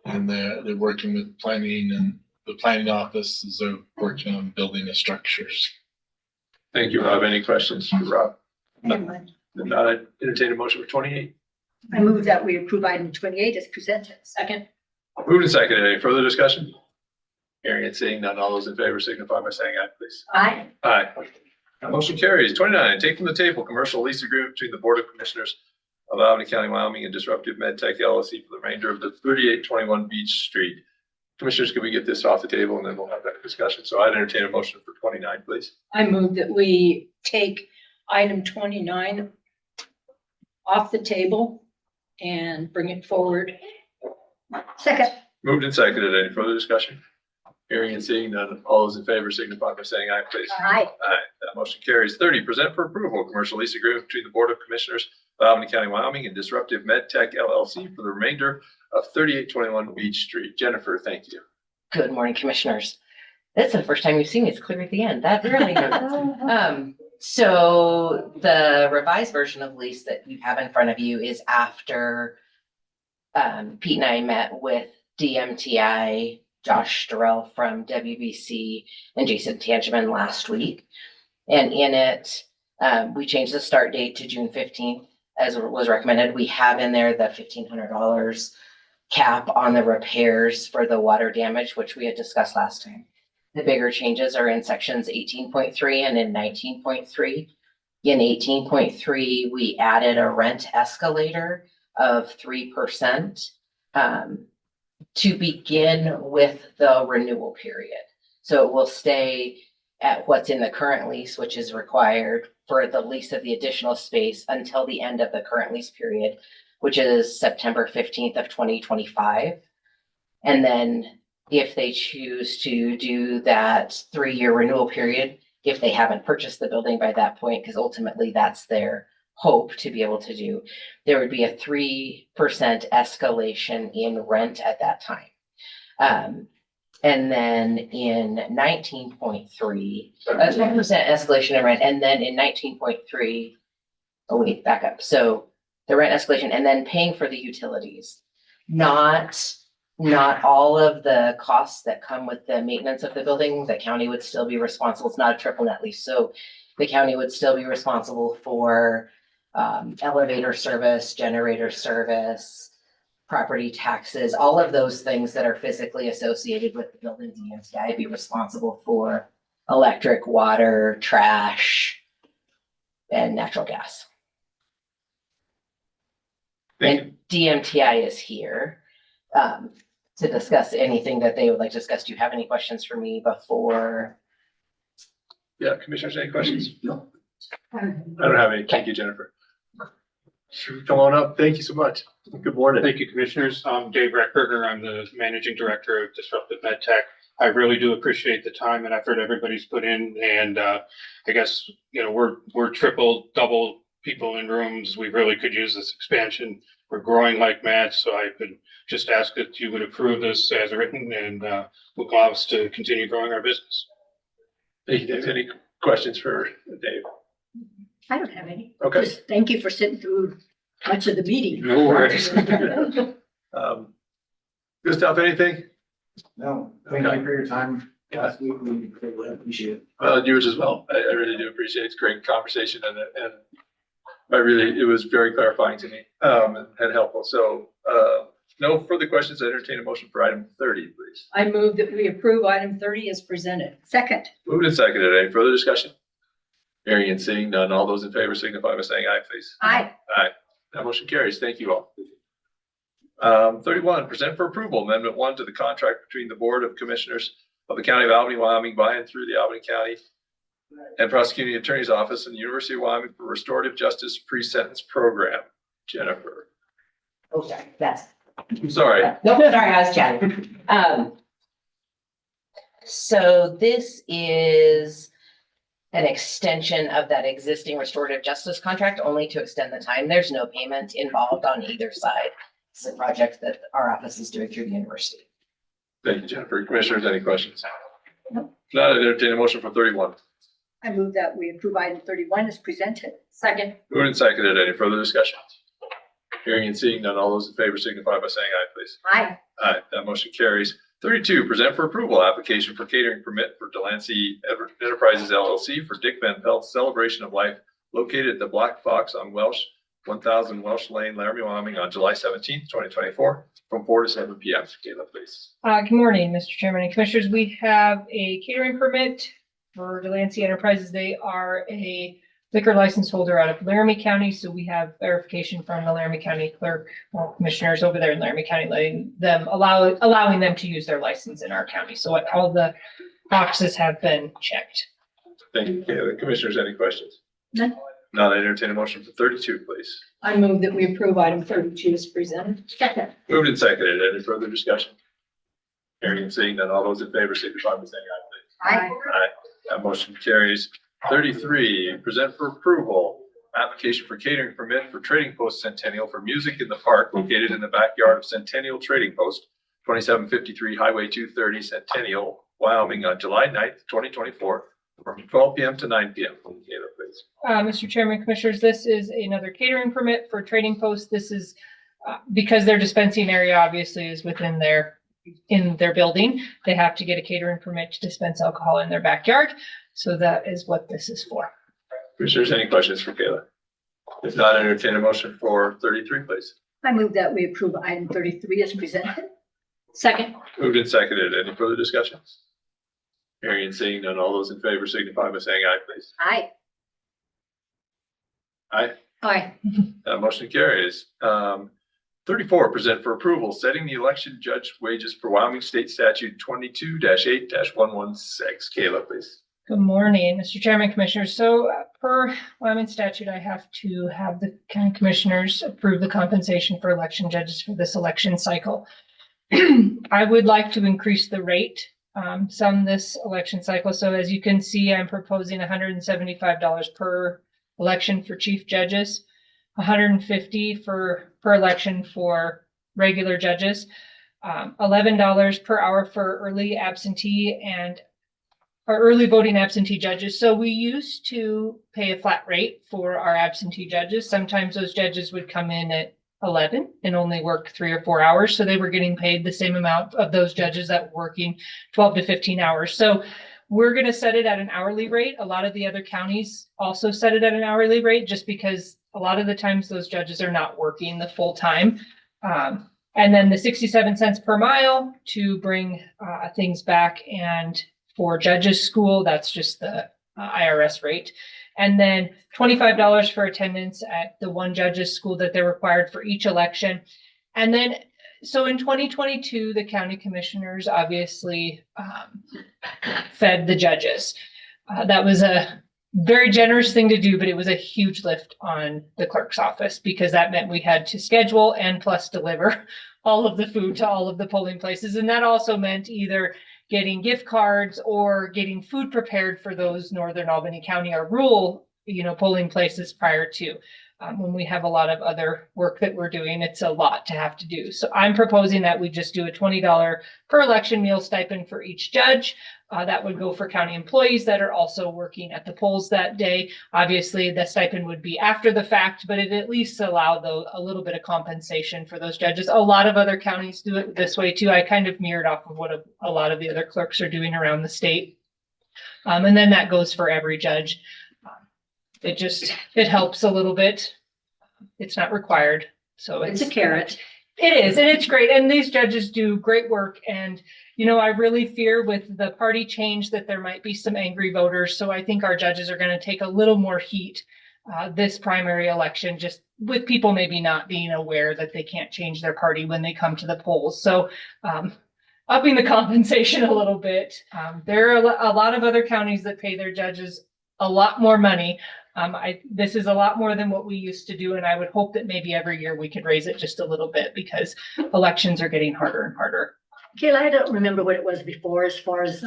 Speaker 6: and they're working with planning, and the planning office is working on building the structures.
Speaker 2: Thank you, Rob. Any questions for Rob? If not, I entertain a motion for 28.
Speaker 16: I move that we approve item 28 as presented.
Speaker 11: Second.
Speaker 2: Moved and seconded. Any further discussion? Hearing and seeing none, all those in favor signify by saying aye, please.
Speaker 16: Aye.
Speaker 2: Aye. Motion carries. 29, take from the table commercial lease agreement between the Board of Commissioners of Albany County, Wyoming and Disruptive MedTech LLC for the remainder of the 3821 Beach Street. Commissioners, can we get this off the table and then we'll have that discussion? So I'd entertain a motion for 29, please.
Speaker 11: I move that we take item 29 off the table and bring it forward.
Speaker 16: Second.
Speaker 2: Moved and seconded. Any further discussion? Hearing and seeing none, all those in favor signify by saying aye, please.
Speaker 16: Aye.
Speaker 2: Aye. That motion carries. 30, present for approval, commercial lease agreement between the Board of Commissioners of Albany County, Wyoming and Disruptive MedTech LLC for the remainder of 3821 Beach Street. Jennifer, thank you.
Speaker 4: Good morning, commissioners. That's the first time you've seen me. It's clear at the end. That really hurts. So the revised version of lease that you have in front of you is after Pete and I met with DMTI, Josh Storrell from WBC, and Jason Tangeman last week. And in it, we changed the start date to June 15th, as was recommended. We have in there the $1,500 cap on the repairs for the water damage, which we had discussed last time. The bigger changes are in sections 18.3 and in 19.3. In 18.3, we added a rent escalator of 3% to begin with the renewal period. So it will stay at what's in the current lease, which is required for the lease of the additional space until the end of the current lease period, which is September 15th of 2025. And then if they choose to do that 3-year renewal period, if they haven't purchased the building by that point, because ultimately that's their hope to be able to do, there would be a 3% escalation in rent at that time. And then in 19.3, a 10% escalation in rent, and then in 19.3, oh wait, back up. So the rent escalation and then paying for the utilities, not all of the costs that come with the maintenance of the building. The county would still be responsible. It's not a triple net lease. So the county would still be responsible for elevator service, generator service, property taxes, all of those things that are physically associated with the building. DMTI would be responsible for electric, water, trash, and natural gas. And DMTI is here to discuss anything that they would like to discuss. Do you have any questions for me before?
Speaker 2: Yeah, commissioners, any questions? No. I don't have any. Thank you, Jennifer. Come on up. Thank you so much. Good morning.
Speaker 17: Thank you, commissioners. I'm Dave Reckberger. I'm the managing director of Disruptive MedTech. I really do appreciate the time and effort everybody's put in, and I guess, we're triple, double people in rooms. We really could use this expansion. We're growing like mad, so I could just ask that you would approve this as written and will allow us to continue growing our business.
Speaker 2: Thank you, Dave. Any questions for Dave?
Speaker 16: I don't have any.
Speaker 2: Okay.
Speaker 16: Just thank you for sitting through much of the meeting.
Speaker 17: No worries.
Speaker 2: Gustav, anything?
Speaker 14: No, thank you for your time last week. We greatly appreciate it.
Speaker 2: Yours as well. I really do appreciate it. It's a great conversation and it was very clarifying to me, and helpful. So, no further questions. I entertain a motion for item 30, please.
Speaker 11: I move that we approve item 30 as presented.
Speaker 16: Second.
Speaker 2: Moved and seconded. Any further discussion? Hearing and seeing none. All those in favor signify by saying aye, please.
Speaker 16: Aye.
Speaker 2: Aye. That motion carries. Thank you all. 31, present for approval, Amendment 1 to the contract between the Board of Commissioners of the County of Albany, Wyoming, by and through the Albany County and Prosecuting Attorney's Office and the University of Wyoming for Restorative Justice Pre-Sentence Program. Jennifer.
Speaker 3: Okay, that's,
Speaker 2: I'm sorry.
Speaker 3: nope, sorry, I was chatting. So this is an extension of that existing restorative justice contract, only to extend the time. There's no payment involved on either side. It's a project that our office is doing through the university.
Speaker 2: Thank you, Jennifer. Commissioners, any questions?
Speaker 16: No.
Speaker 2: If not, I entertain a motion for 31.
Speaker 16: I move that we approve item 31 as presented.
Speaker 11: Second.
Speaker 2: Moved and seconded. Any further discussion? Hearing and seeing none. All those in favor signify by saying aye, please.
Speaker 16: Aye.
Speaker 2: Aye. That motion carries. 32, present for approval application for catering permit for Delancey Enterprises LLC for Dick Van Pelt's Celebration of Life located at the Black Fox on Welsh, 1000 Welsh Lane, Laramie, Wyoming on July 17th, 2024 from 4 to 7 p.m. Kayla, please.
Speaker 8: Good morning, Mr. Chairman and Commissioners. We have a catering permit for Delancey Enterprises. They are a liquor license holder out of Laramie County, so we have verification from the Laramie County clerk, or commissioners over there in Laramie County, allowing them to use their license in our county. So all the boxes have been checked.
Speaker 2: Thank you, Kayla. Commissioners, any questions?
Speaker 11: None.
Speaker 2: Now I entertain a motion for 32, please.
Speaker 11: I move that we approve item 32 as presented.
Speaker 16: Second.
Speaker 2: Moved and seconded. Any further discussion? Hearing and seeing none. All those in favor signify by saying aye, please.
Speaker 16: Aye.
Speaker 2: Aye. That motion carries. 33, present for approval, application for catering permit for Trading Post Centennial for music in the park located in the backyard of Centennial Trading Post, 2753 Highway 230, Centennial, Wyoming on July 9th, 2024, from 12 p.m. to 9 p.m. Kayla, please.
Speaker 8: Mr. Chairman, Commissioners, this is another catering permit for Trading Post. This is because their dispensing area obviously is within in their building. They have to get a catering permit to dispense alcohol in their backyard. So that is what this is for.
Speaker 2: Commissioners, any questions for Kayla? If not, entertain a motion for 33, please.
Speaker 16: I move that we approve item 33 as presented.
Speaker 11: Second.
Speaker 2: Moved and seconded. Any further discussion? Hearing and seeing none. All those in favor signify by saying aye, please.
Speaker 16: Aye.
Speaker 2: Aye.
Speaker 11: Aye.
Speaker 2: That motion carries. 34, present for approval, setting the election judge wages for Wyoming State Statute 22-8-116. Kayla, please.
Speaker 8: Good morning, Mr. Chairman, Commissioners. So per Wyoming statute, I have to have the county commissioners approve the compensation for election judges for this election cycle. I would like to increase the rate some this election cycle. So as you can see, I'm proposing $175 per election for chief judges, $150 per election for regular judges, $11 per hour for early absentee and our early voting absentee judges. So we used to pay a flat rate for our absentee judges. Sometimes those judges would come in at 11 and only work 3 or 4 hours. So they were getting paid the same amount of those judges that were working 12 to 15 hours. So we're going to set it at an hourly rate. A lot of the other counties also set it at an hourly rate just because a lot of the times those judges are not working the full time. And then the 67 cents per mile to bring things back, and for judges school, that's just the IRS rate. And then $25 for attendance at the one judge's school that they're required for each election. And then, so in 2022, the county commissioners obviously fed the judges. That was a very generous thing to do, but it was a huge lift on the clerk's office because that meant we had to schedule and plus deliver all of the food to all of the polling places. And that also meant either getting gift cards or getting food prepared for those Northern Albany County or rural, polling places prior to. When we have a lot of other work that we're doing, it's a lot to have to do. So I'm proposing that we just do a $20 per election meal stipend for each judge. That would go for county employees that are also working at the polls that day. Obviously, the stipend would be after the fact, but it at least allow a little bit of compensation for those judges. A lot of other counties do it this way too. I kind of mirrored off of what a lot of the other clerks are doing around the state. And then that goes for every judge. It helps a little bit. It's not required. So
Speaker 11: It's a carrot.
Speaker 8: It is, and it's great. And these judges do great work. And, I really fear with the party change that there might be some angry voters. So I think our judges are going to take a little more heat this primary election, just with people maybe not being aware that they can't change their party when they come to the polls. So upping the compensation a little bit. There are a lot of other counties that pay their judges a lot more money. This is a lot more than what we used to do, and I would hope that maybe every year we could raise it just a little bit because elections are getting harder and harder.
Speaker 16: Kayla, I don't remember what it was before as far as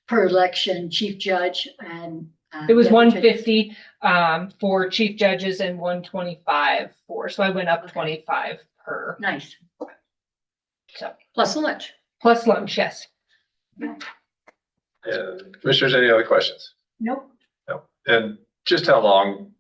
Speaker 16: per election chief judge and.
Speaker 8: It was 150 for chief judges and 125 so I went up 25 per.
Speaker 16: Nice.
Speaker 8: So
Speaker 11: Plus lunch.
Speaker 8: plus lunch, yes.
Speaker 2: And commissioners, any other questions?
Speaker 16: Nope.
Speaker 2: No. And just how long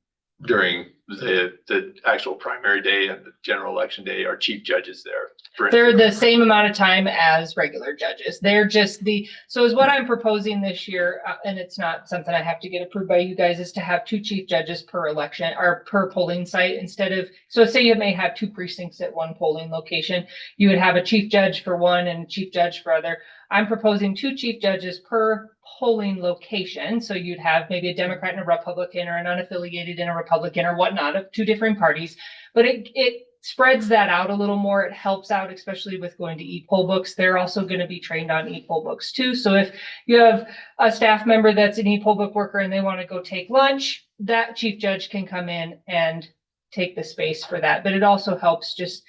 Speaker 2: during the actual primary day and the general election day are chief judges there?
Speaker 8: They're the same amount of time as regular judges. They're just so is what I'm proposing this year, and it's not something I have to get approved by you guys, is to have 2 chief judges per election or per polling site instead of, so say you may have 2 precincts at one polling location, you would have a chief judge for one and a chief judge for other. I'm proposing 2 chief judges per polling location. So you'd have maybe a Democrat and a Republican or an unaffiliated and a Republican or whatnot of 2 different parties. But it spreads that out a little more. It helps out, especially with going to e-poll books. They're also going to be trained on e-poll books too. So if you have a staff member that's an e-poll book worker and they want to go take lunch, that chief judge can come in and take the space for that. But it also helps just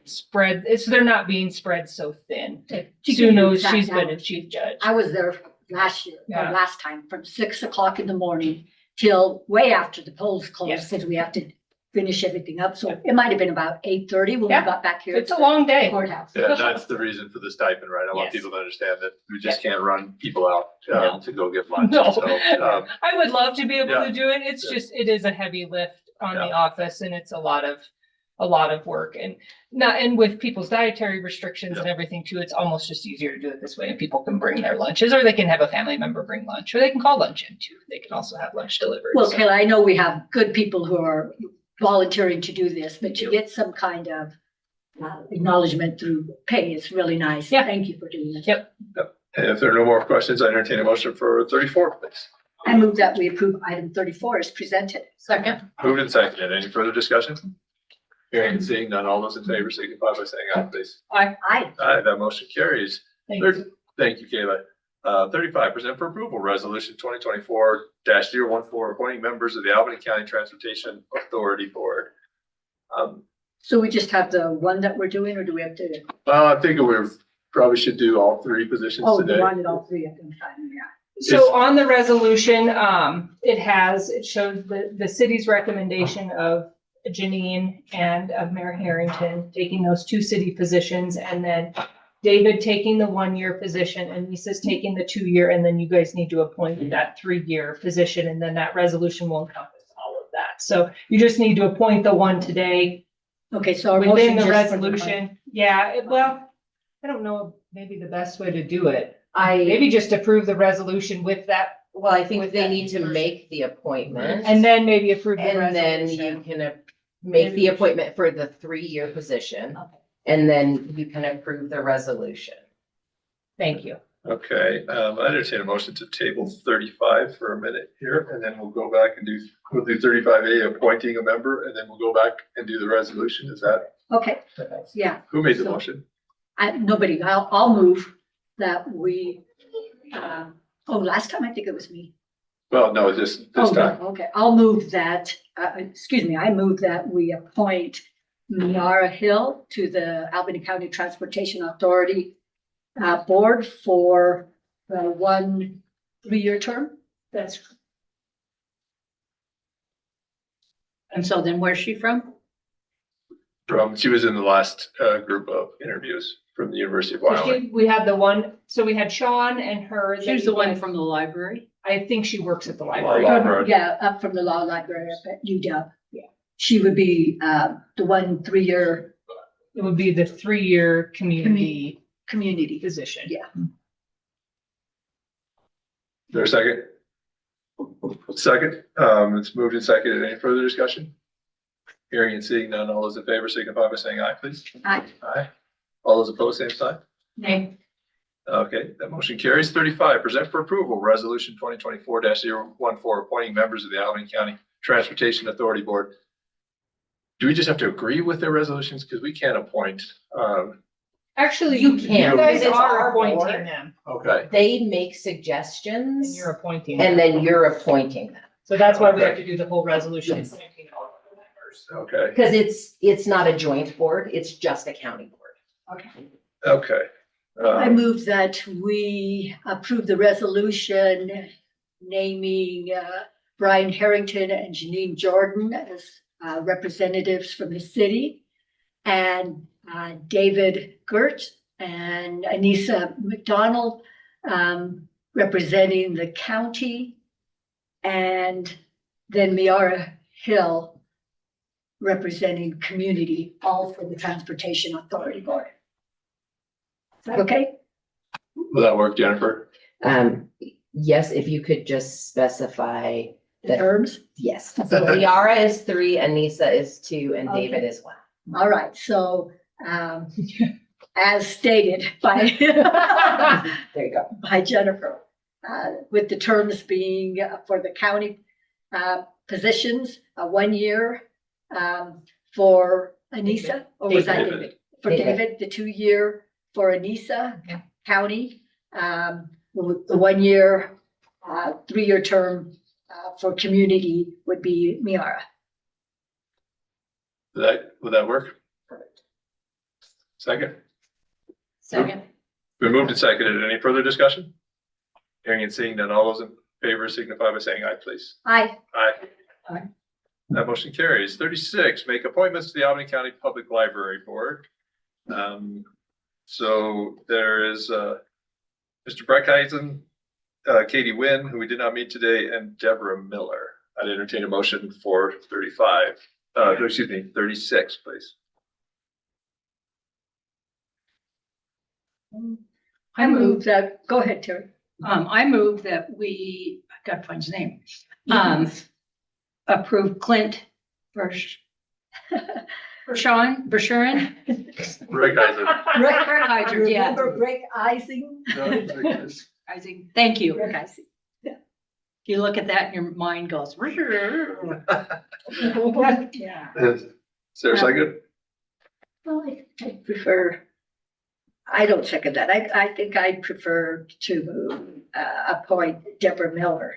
Speaker 8: spread, they're not being spread so thin. Sue knows she's been a chief judge.
Speaker 16: I was there last year, or
Speaker 8: Yeah.
Speaker 16: last time, from 6 o'clock in the morning till way after the polls closed,
Speaker 8: Yes.
Speaker 16: because we have to finish everything up. So it might have been about 8:30 when we
Speaker 8: Yeah.
Speaker 16: got back here.
Speaker 8: It's
Speaker 16: to
Speaker 8: a
Speaker 16: the
Speaker 8: long day.
Speaker 16: Courthouse.
Speaker 2: Yeah, that's the reason for the stipend, right? I want
Speaker 8: Yes.
Speaker 2: people to understand that we just can't run people out to go get lunch.
Speaker 8: No.
Speaker 2: So,
Speaker 8: I would love to be able
Speaker 2: Yeah.
Speaker 8: to do it. It's
Speaker 2: Yeah.
Speaker 8: just, it is a heavy lift on the
Speaker 2: Yeah.
Speaker 8: office and it's a lot of work and with people's dietary restrictions and everything too, it's almost just easier to do it this way and people can bring their lunches or they can have a family member bring lunch or they can call lunch in too. They can also have lunch delivered.
Speaker 16: Well,
Speaker 8: So-
Speaker 16: Kayla, I know we have good people who are volunteering to do this, but to get some kind of acknowledgement through pay is really nice.
Speaker 8: Yeah.
Speaker 16: Thank you for doing it.
Speaker 8: Yep.
Speaker 2: and if there are no more questions, I entertain a motion for 34, please.
Speaker 16: I move that we approve item 34 as presented.
Speaker 11: Second.
Speaker 2: Moved and seconded. Any further discussion? Hearing and seeing none, all those in favor signify by saying aye, please.
Speaker 16: Aye.
Speaker 2: Aye, that motion carries.
Speaker 8: Thank you.
Speaker 2: Thank you, Kayla. 35, present for approval, resolution 2024-014, appointing members of the Albany County Transportation Authority Board.
Speaker 16: So we just have the one that we're doing, or do we have to?
Speaker 2: I think we probably should do all 3 positions
Speaker 16: Oh,
Speaker 2: today.
Speaker 16: we wanted all 3 at one time, yeah.
Speaker 8: So on the resolution, it shows the city's recommendation of Janine and of Mayor Harrington taking those 2 city positions and then David taking the 1-year position and Lisa's taking the 2-year, and then you guys need to appoint that 3-year position, and then that resolution will encompass all of that. So you just need to appoint the one today
Speaker 16: Okay, so our
Speaker 8: within
Speaker 16: motion
Speaker 8: the
Speaker 16: just for the-
Speaker 8: resolution. Yeah, well, I don't know, maybe the best way to do it.
Speaker 3: I,
Speaker 8: Maybe just approve the resolution with that,
Speaker 3: well, I think they need to make the appointment.
Speaker 8: and then maybe approve the
Speaker 3: And then
Speaker 8: resolution.
Speaker 3: you can make the appointment for the 3-year position. And then you can approve the resolution.
Speaker 8: Thank you.
Speaker 2: Okay, I entertain a motion to table 35 for a minute here, and then we'll go back and we'll do 35A, appointing a member, and then we'll go back and do the resolution. Is that,
Speaker 16: Okay, yeah.
Speaker 2: who made the
Speaker 16: So-
Speaker 2: motion?
Speaker 16: Nobody, I'll move that we, last time I think it was me.
Speaker 2: Well, no, this
Speaker 16: Oh,
Speaker 2: time.
Speaker 16: no, okay, I'll move that, I move that we appoint Miara Hill to the Albany County Transportation Authority board for one 3-year term.
Speaker 11: That's. And so then where's she from?
Speaker 2: She was in the last group of interviews from the University of
Speaker 8: So
Speaker 2: Wyoming.
Speaker 8: we had the one, so we had Sean and her.
Speaker 11: She was the one from the library.
Speaker 8: I think she works at the library.
Speaker 2: Library.
Speaker 16: Yeah, up from the law library up at UW.
Speaker 8: Yeah.
Speaker 16: She would be the one 3-year
Speaker 8: It would be the 3-year community
Speaker 16: community.
Speaker 8: position.
Speaker 16: Yeah.
Speaker 2: Is there a second? Second, it's moved and seconded. Any further discussion? Hearing and seeing none, all those in favor signify by saying aye, please.
Speaker 16: Aye.
Speaker 2: Aye. All those opposed, same sign.
Speaker 11: Nay.
Speaker 2: Okay, that motion carries. 35, present for approval, resolution 2024-014, appointing members of the Albany County Transportation Authority Board. Do we just have to agree with their resolutions? Because we can't appoint.
Speaker 8: Actually,
Speaker 18: You
Speaker 8: you
Speaker 18: can,
Speaker 8: guys
Speaker 18: because it's
Speaker 8: are
Speaker 18: our
Speaker 8: appointing
Speaker 18: board.
Speaker 8: them
Speaker 2: Okay.
Speaker 18: They make
Speaker 8: and
Speaker 18: suggestions
Speaker 8: you're appointing.
Speaker 18: and
Speaker 8: them.
Speaker 18: then you're appointing them.
Speaker 8: So that's why we have to do the whole resolution.
Speaker 2: Okay.
Speaker 18: Because it's not a joint board, it's just a county board.
Speaker 16: Okay.
Speaker 2: Okay.
Speaker 16: I move that we approve the resolution naming Brian Harrington and Janine Jordan as representatives from the city, and David Gertz and Anissa McDonald representing the county, and then Miara Hill representing community, all for the Transportation Authority Board. Is that okay?
Speaker 2: Will that work, Jennifer?
Speaker 18: Yes, if you could just specify
Speaker 16: The terms?
Speaker 18: yes. So Liara is 3, Anissa is 2, and
Speaker 16: Okay.
Speaker 18: David is 1.
Speaker 16: All right, so as stated by
Speaker 18: There you go.
Speaker 16: by Jennifer, with the terms being for the county positions, 1 year for Anissa, or was that
Speaker 2: David.
Speaker 16: David? For
Speaker 18: David.
Speaker 16: David, the 2-year for Anissa County, the 1 year, 3-year term for community would be Miara.
Speaker 2: Would that work? Second?
Speaker 11: Second.
Speaker 2: Been moved and seconded. Any further discussion? Hearing and seeing none, all those in favor signify by saying aye, please.
Speaker 16: Aye.
Speaker 2: Aye.
Speaker 11: Aye.
Speaker 2: That motion carries. 36, make appointments to the Albany County Public Library Board. So there is Mr. Breckheisen, Katie Wynn, who we did not meet today, and Deborah Miller. I'd entertain a motion for 36, please.
Speaker 16: I move that, go ahead, Terry.
Speaker 11: I move that we, I gotta find his name. Approve Clint Bershuren.
Speaker 2: Breckheisen.
Speaker 11: Breckheisen, yeah.
Speaker 16: Remember break icing?
Speaker 11: Icing. Thank you.
Speaker 16: Break icing.
Speaker 11: If you look at that and your mind goes.
Speaker 16: Yeah.
Speaker 2: Is there a second?
Speaker 16: Well, I prefer, I don't second that. I think I prefer to appoint Deborah Miller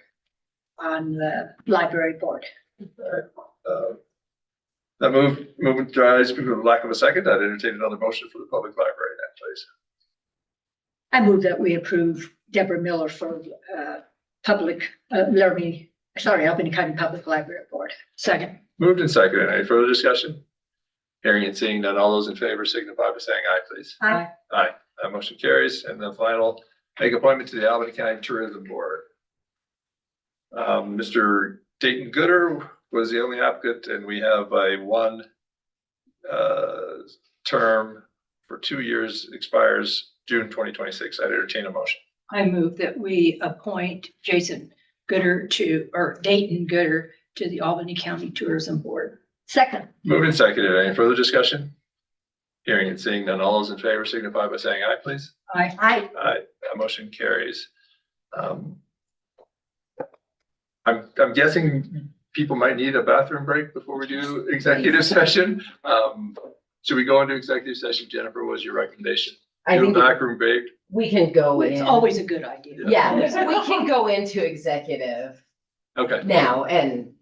Speaker 16: on the library board.
Speaker 2: That movement drives people with lack of a second. I'd entertain another motion for the public library then, please.
Speaker 16: I move that we approve Deborah Miller for public, Laramie, Albany County Public Library Board.
Speaker 11: Second.
Speaker 2: Moved and seconded. Any further discussion? Hearing and seeing none, all those in favor signify by saying aye, please.
Speaker 16: Aye.
Speaker 2: Aye. That motion carries. And the final, make appointment to the Albany County Tourism Board. Mr. Dayton Gooder was the only applicant, and we have a 1 term for 2 years, expires June 2026. I'd entertain a motion.
Speaker 11: I move that we appoint Dayton Gooder to the Albany County Tourism Board.
Speaker 16: Second.
Speaker 2: Moved and seconded. Any further discussion? Hearing and seeing none, all those in favor signify by saying aye, please.
Speaker 11: Aye.
Speaker 16: Aye.
Speaker 2: Aye. That motion carries. I'm guessing people might need a bathroom break before we do executive session. Should we go into executive session? Jennifer, what was your recommendation?
Speaker 18: I
Speaker 2: Do a
Speaker 18: think
Speaker 2: bathroom break?
Speaker 18: we can go
Speaker 11: It's
Speaker 18: in.
Speaker 11: always a good idea.
Speaker 18: Yeah, we can go into executive
Speaker 2: Okay.
Speaker 18: now and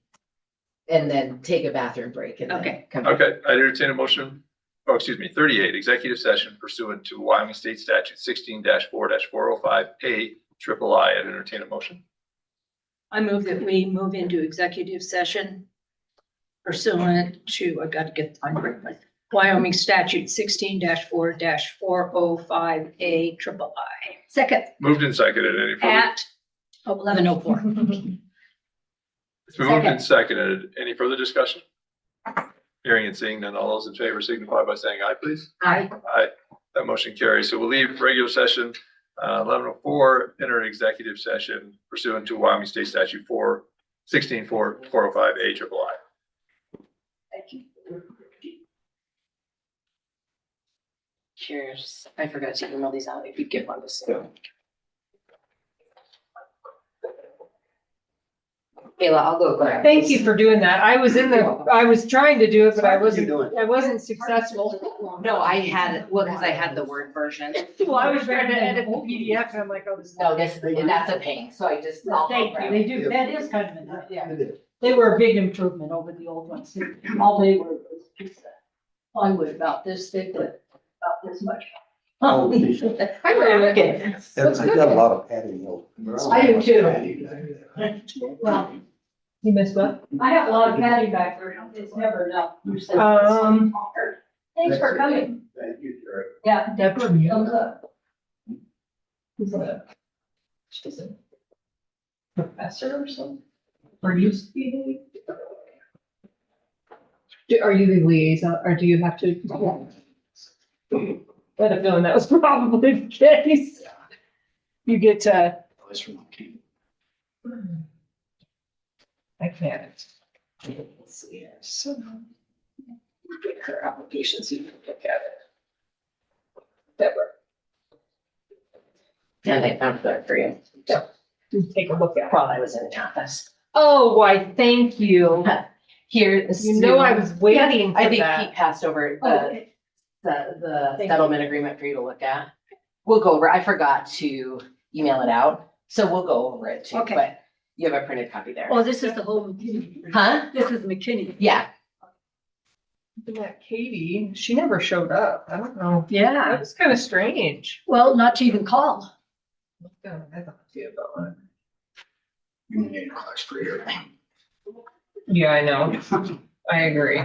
Speaker 18: then take a bathroom break and then
Speaker 11: Okay.
Speaker 18: come back.
Speaker 2: Okay, I entertain a motion 38, executive session pursuant to Wyoming State Statute 16-4-405A triple I. I'd entertain a motion.
Speaker 11: I move that we move into executive session pursuant to, I gotta get, I'm with Wyoming statute 16-4-405A triple I.
Speaker 16: Second.
Speaker 2: Moved and seconded. Any further?
Speaker 11: At 11:04.
Speaker 2: It's been moved and seconded. Any further discussion? Hearing and seeing none, all those in favor signify by saying aye, please.
Speaker 11: Aye.
Speaker 2: Aye. That motion carries. So we'll leave regular session, 11:04, enter executive session pursuant to Wyoming State Statute 16-4-405A triple I.
Speaker 11: Thank you.
Speaker 18: Cheers. I forgot to email these out if you get one to Sue. Kayla, I'll go grab.
Speaker 8: Thank you for doing that. I was in there, I was trying to do it, but I wasn't successful.
Speaker 18: No, I had, well, because I had the Word version.
Speaker 8: Well, I was trying to edit the PDF and I'm like, oh, this.
Speaker 18: No, that's a pain, so I just.
Speaker 16: Thank you. They do. That is kind of a, yeah. They were a big improvement over the old ones. All they were was just plywood about this thick, but about this much.
Speaker 18: I'm really looking.
Speaker 16: Looks good.
Speaker 19: I've got a lot of padding though.
Speaker 16: I do too. Well,
Speaker 8: You missed what?
Speaker 16: I have a lot of padding back there. It's never enough. Thanks for coming.
Speaker 19: Thank you, Jared.
Speaker 16: Yeah, definitely. Thumbs up.
Speaker 8: She's a professor or something? Or used to be? Are you the liaison, or do you have to? I had a feeling that was probably the case. You get to. I can't. Let's see here, so. Get her application so you can look at it. That work.
Speaker 18: And I found that for you.
Speaker 8: Yeah. Take a look at it.
Speaker 18: While I was in the office.
Speaker 8: Oh, why, thank you.
Speaker 18: Here.
Speaker 8: You know, I was waiting
Speaker 18: I
Speaker 8: for
Speaker 18: think
Speaker 8: that.
Speaker 18: Pete passed over the
Speaker 8: Thank
Speaker 18: settlement agreement for you to look at. We'll go over, I forgot to email it out, so we'll go over it too,
Speaker 16: Okay.
Speaker 18: but you have a printed copy there.
Speaker 16: Oh, this is the whole.
Speaker 18: Huh?
Speaker 16: This is McKinney.
Speaker 18: Yeah.
Speaker 8: That Katie, she never showed up. I don't know.
Speaker 16: Yeah.
Speaker 8: That was kind of strange.
Speaker 16: Well, not to even call.
Speaker 8: I thought too about it.
Speaker 14: You need a class for your.
Speaker 8: Yeah, I know. I agree.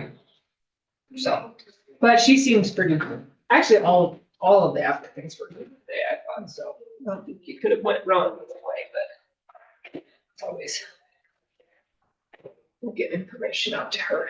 Speaker 8: So, but she seems pretty good. Actually, all of the applicants were good today, I thought, so I don't think you could have went wrong either way, but it's always. We'll get information out to her.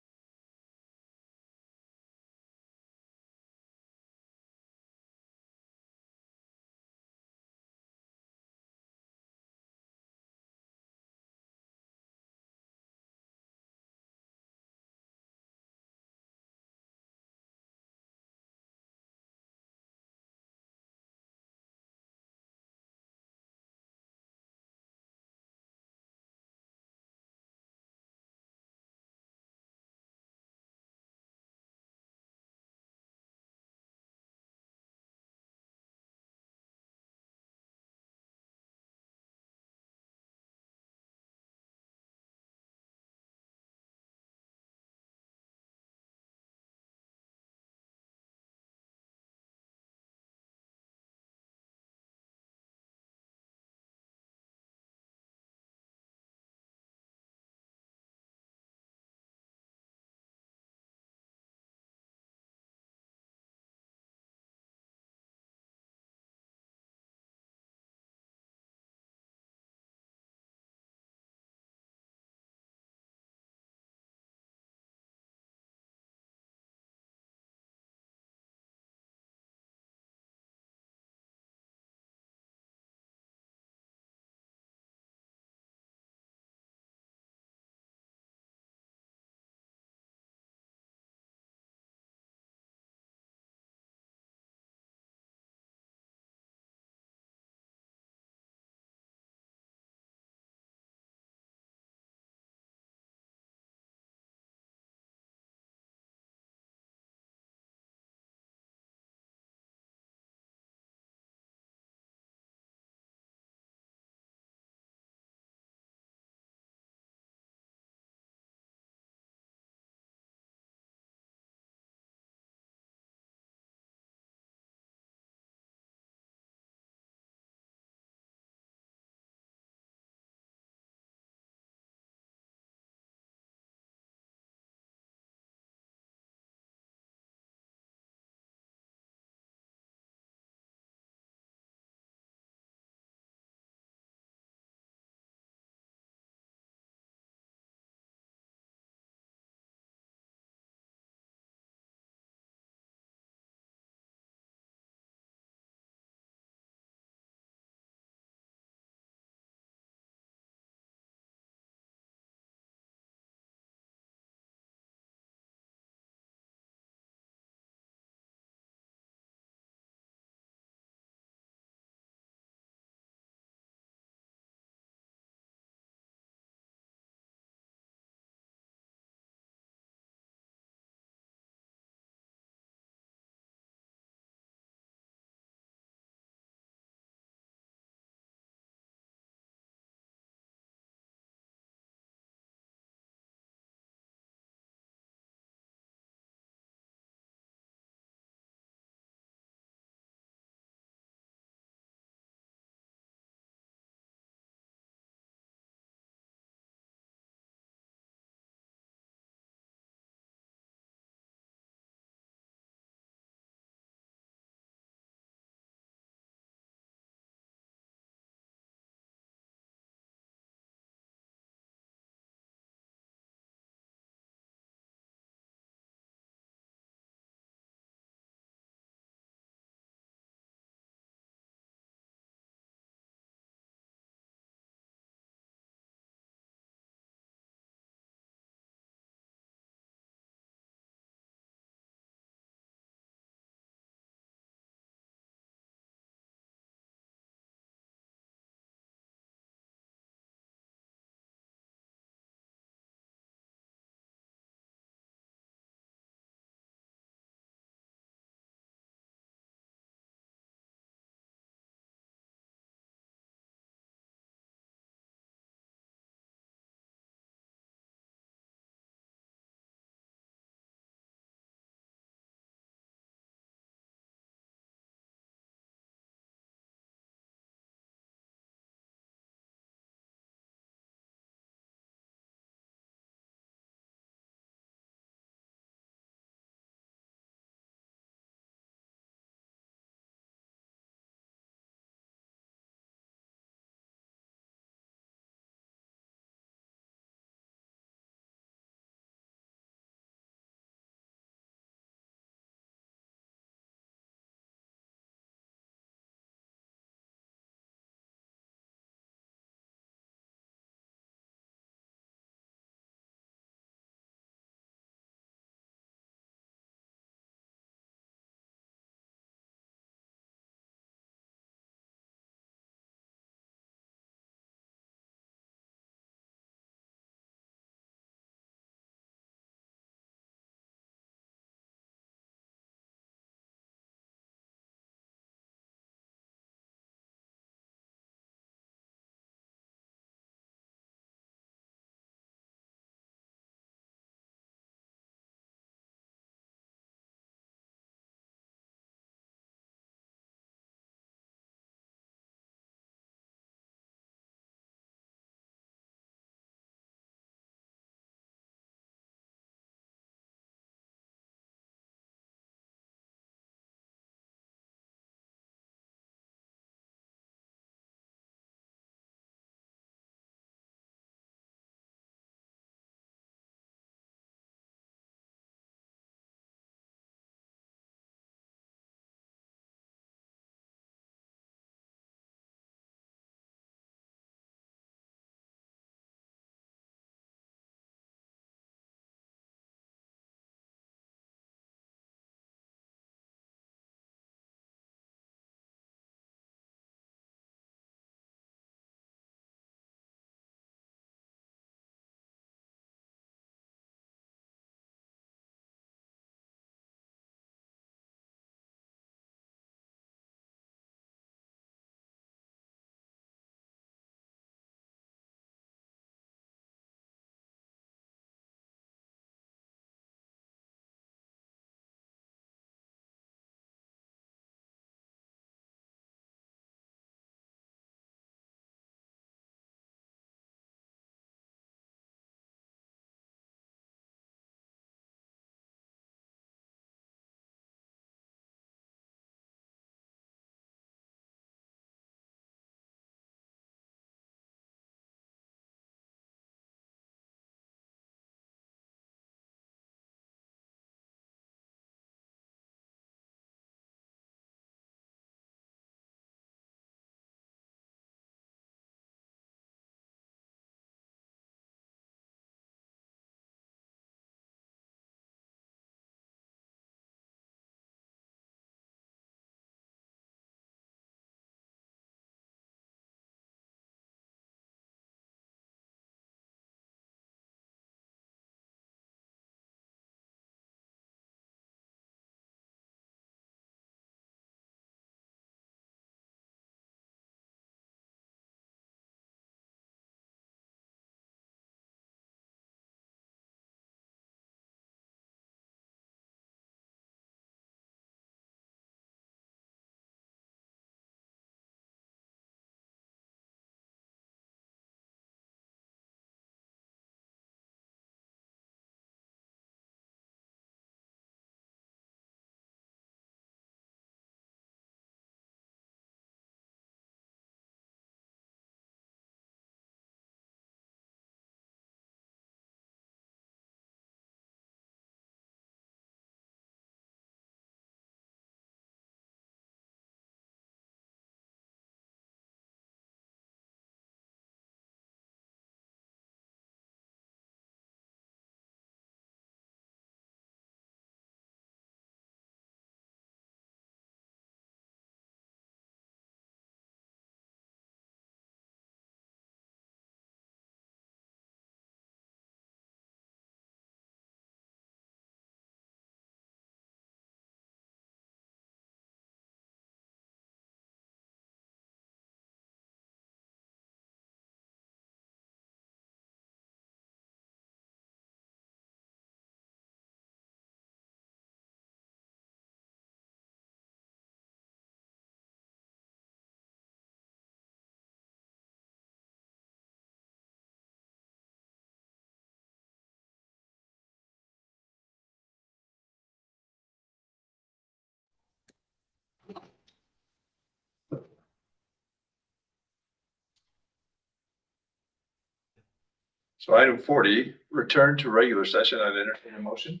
Speaker 2: So item 40, return to regular session. I'd entertain a motion.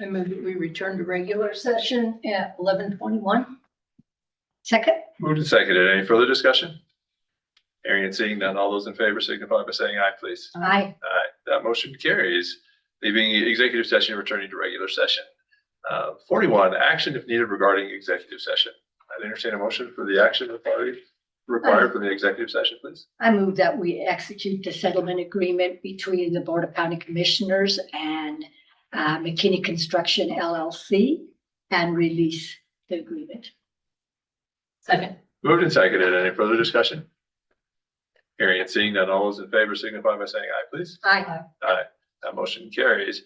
Speaker 11: I move that we return to regular session at 11:21.
Speaker 16: Second?
Speaker 2: Moved and seconded. Any further discussion? Hearing and seeing none, all those in favor signify by saying aye, please.
Speaker 16: Aye.
Speaker 2: Aye. That motion carries. Leaving executive session, returning to regular session. 41, action if needed regarding executive session. I'd entertain a motion for the action required for the executive session, please.
Speaker 16: I move that we execute the settlement agreement between the Board of County Commissioners and McKinney Construction LLC and release the agreement.
Speaker 11: Second.
Speaker 2: Moved and seconded. Any further discussion? Hearing and seeing none, all those in favor signify by saying aye, please.
Speaker 16: Aye.
Speaker 2: Aye. That motion carries.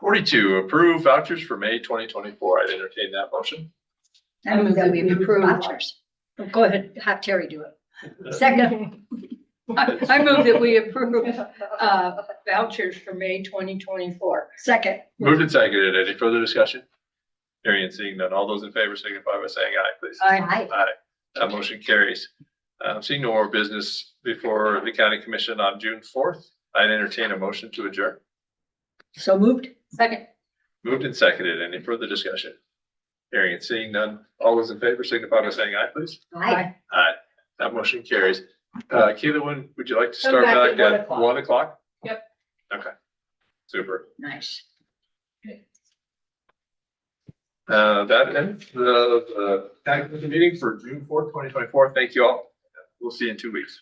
Speaker 2: 42, approve vouchers for May 2024. I'd entertain that motion.
Speaker 16: I move that we approve vouchers. Go ahead, have Terry do it. Second.
Speaker 11: I move that we approve vouchers for May 2024.
Speaker 16: Second.
Speaker 2: Moved and seconded. Any further discussion? Hearing and seeing none, all those in favor signify by saying aye, please.
Speaker 16: Aye.
Speaker 2: Aye. That motion carries. Seeing no more business before the county commission on June 4th, I'd entertain a motion to adjourn.
Speaker 16: So moved.
Speaker 11: Second.
Speaker 2: Moved and seconded. Any further discussion? Hearing and seeing none, all those in favor signify by saying aye, please.
Speaker 16: Aye.
Speaker 2: Aye. That motion carries. Kayla, when would you like to
Speaker 11: Come
Speaker 2: start
Speaker 11: back
Speaker 2: back
Speaker 11: at
Speaker 2: at
Speaker 11: 1
Speaker 2: 1 o'clock?
Speaker 11: Yep.
Speaker 2: Okay. Super.
Speaker 16: Nice.
Speaker 2: That ends the county commission meeting for June 4th, 2024. Thank you all. We'll see you in 2 weeks.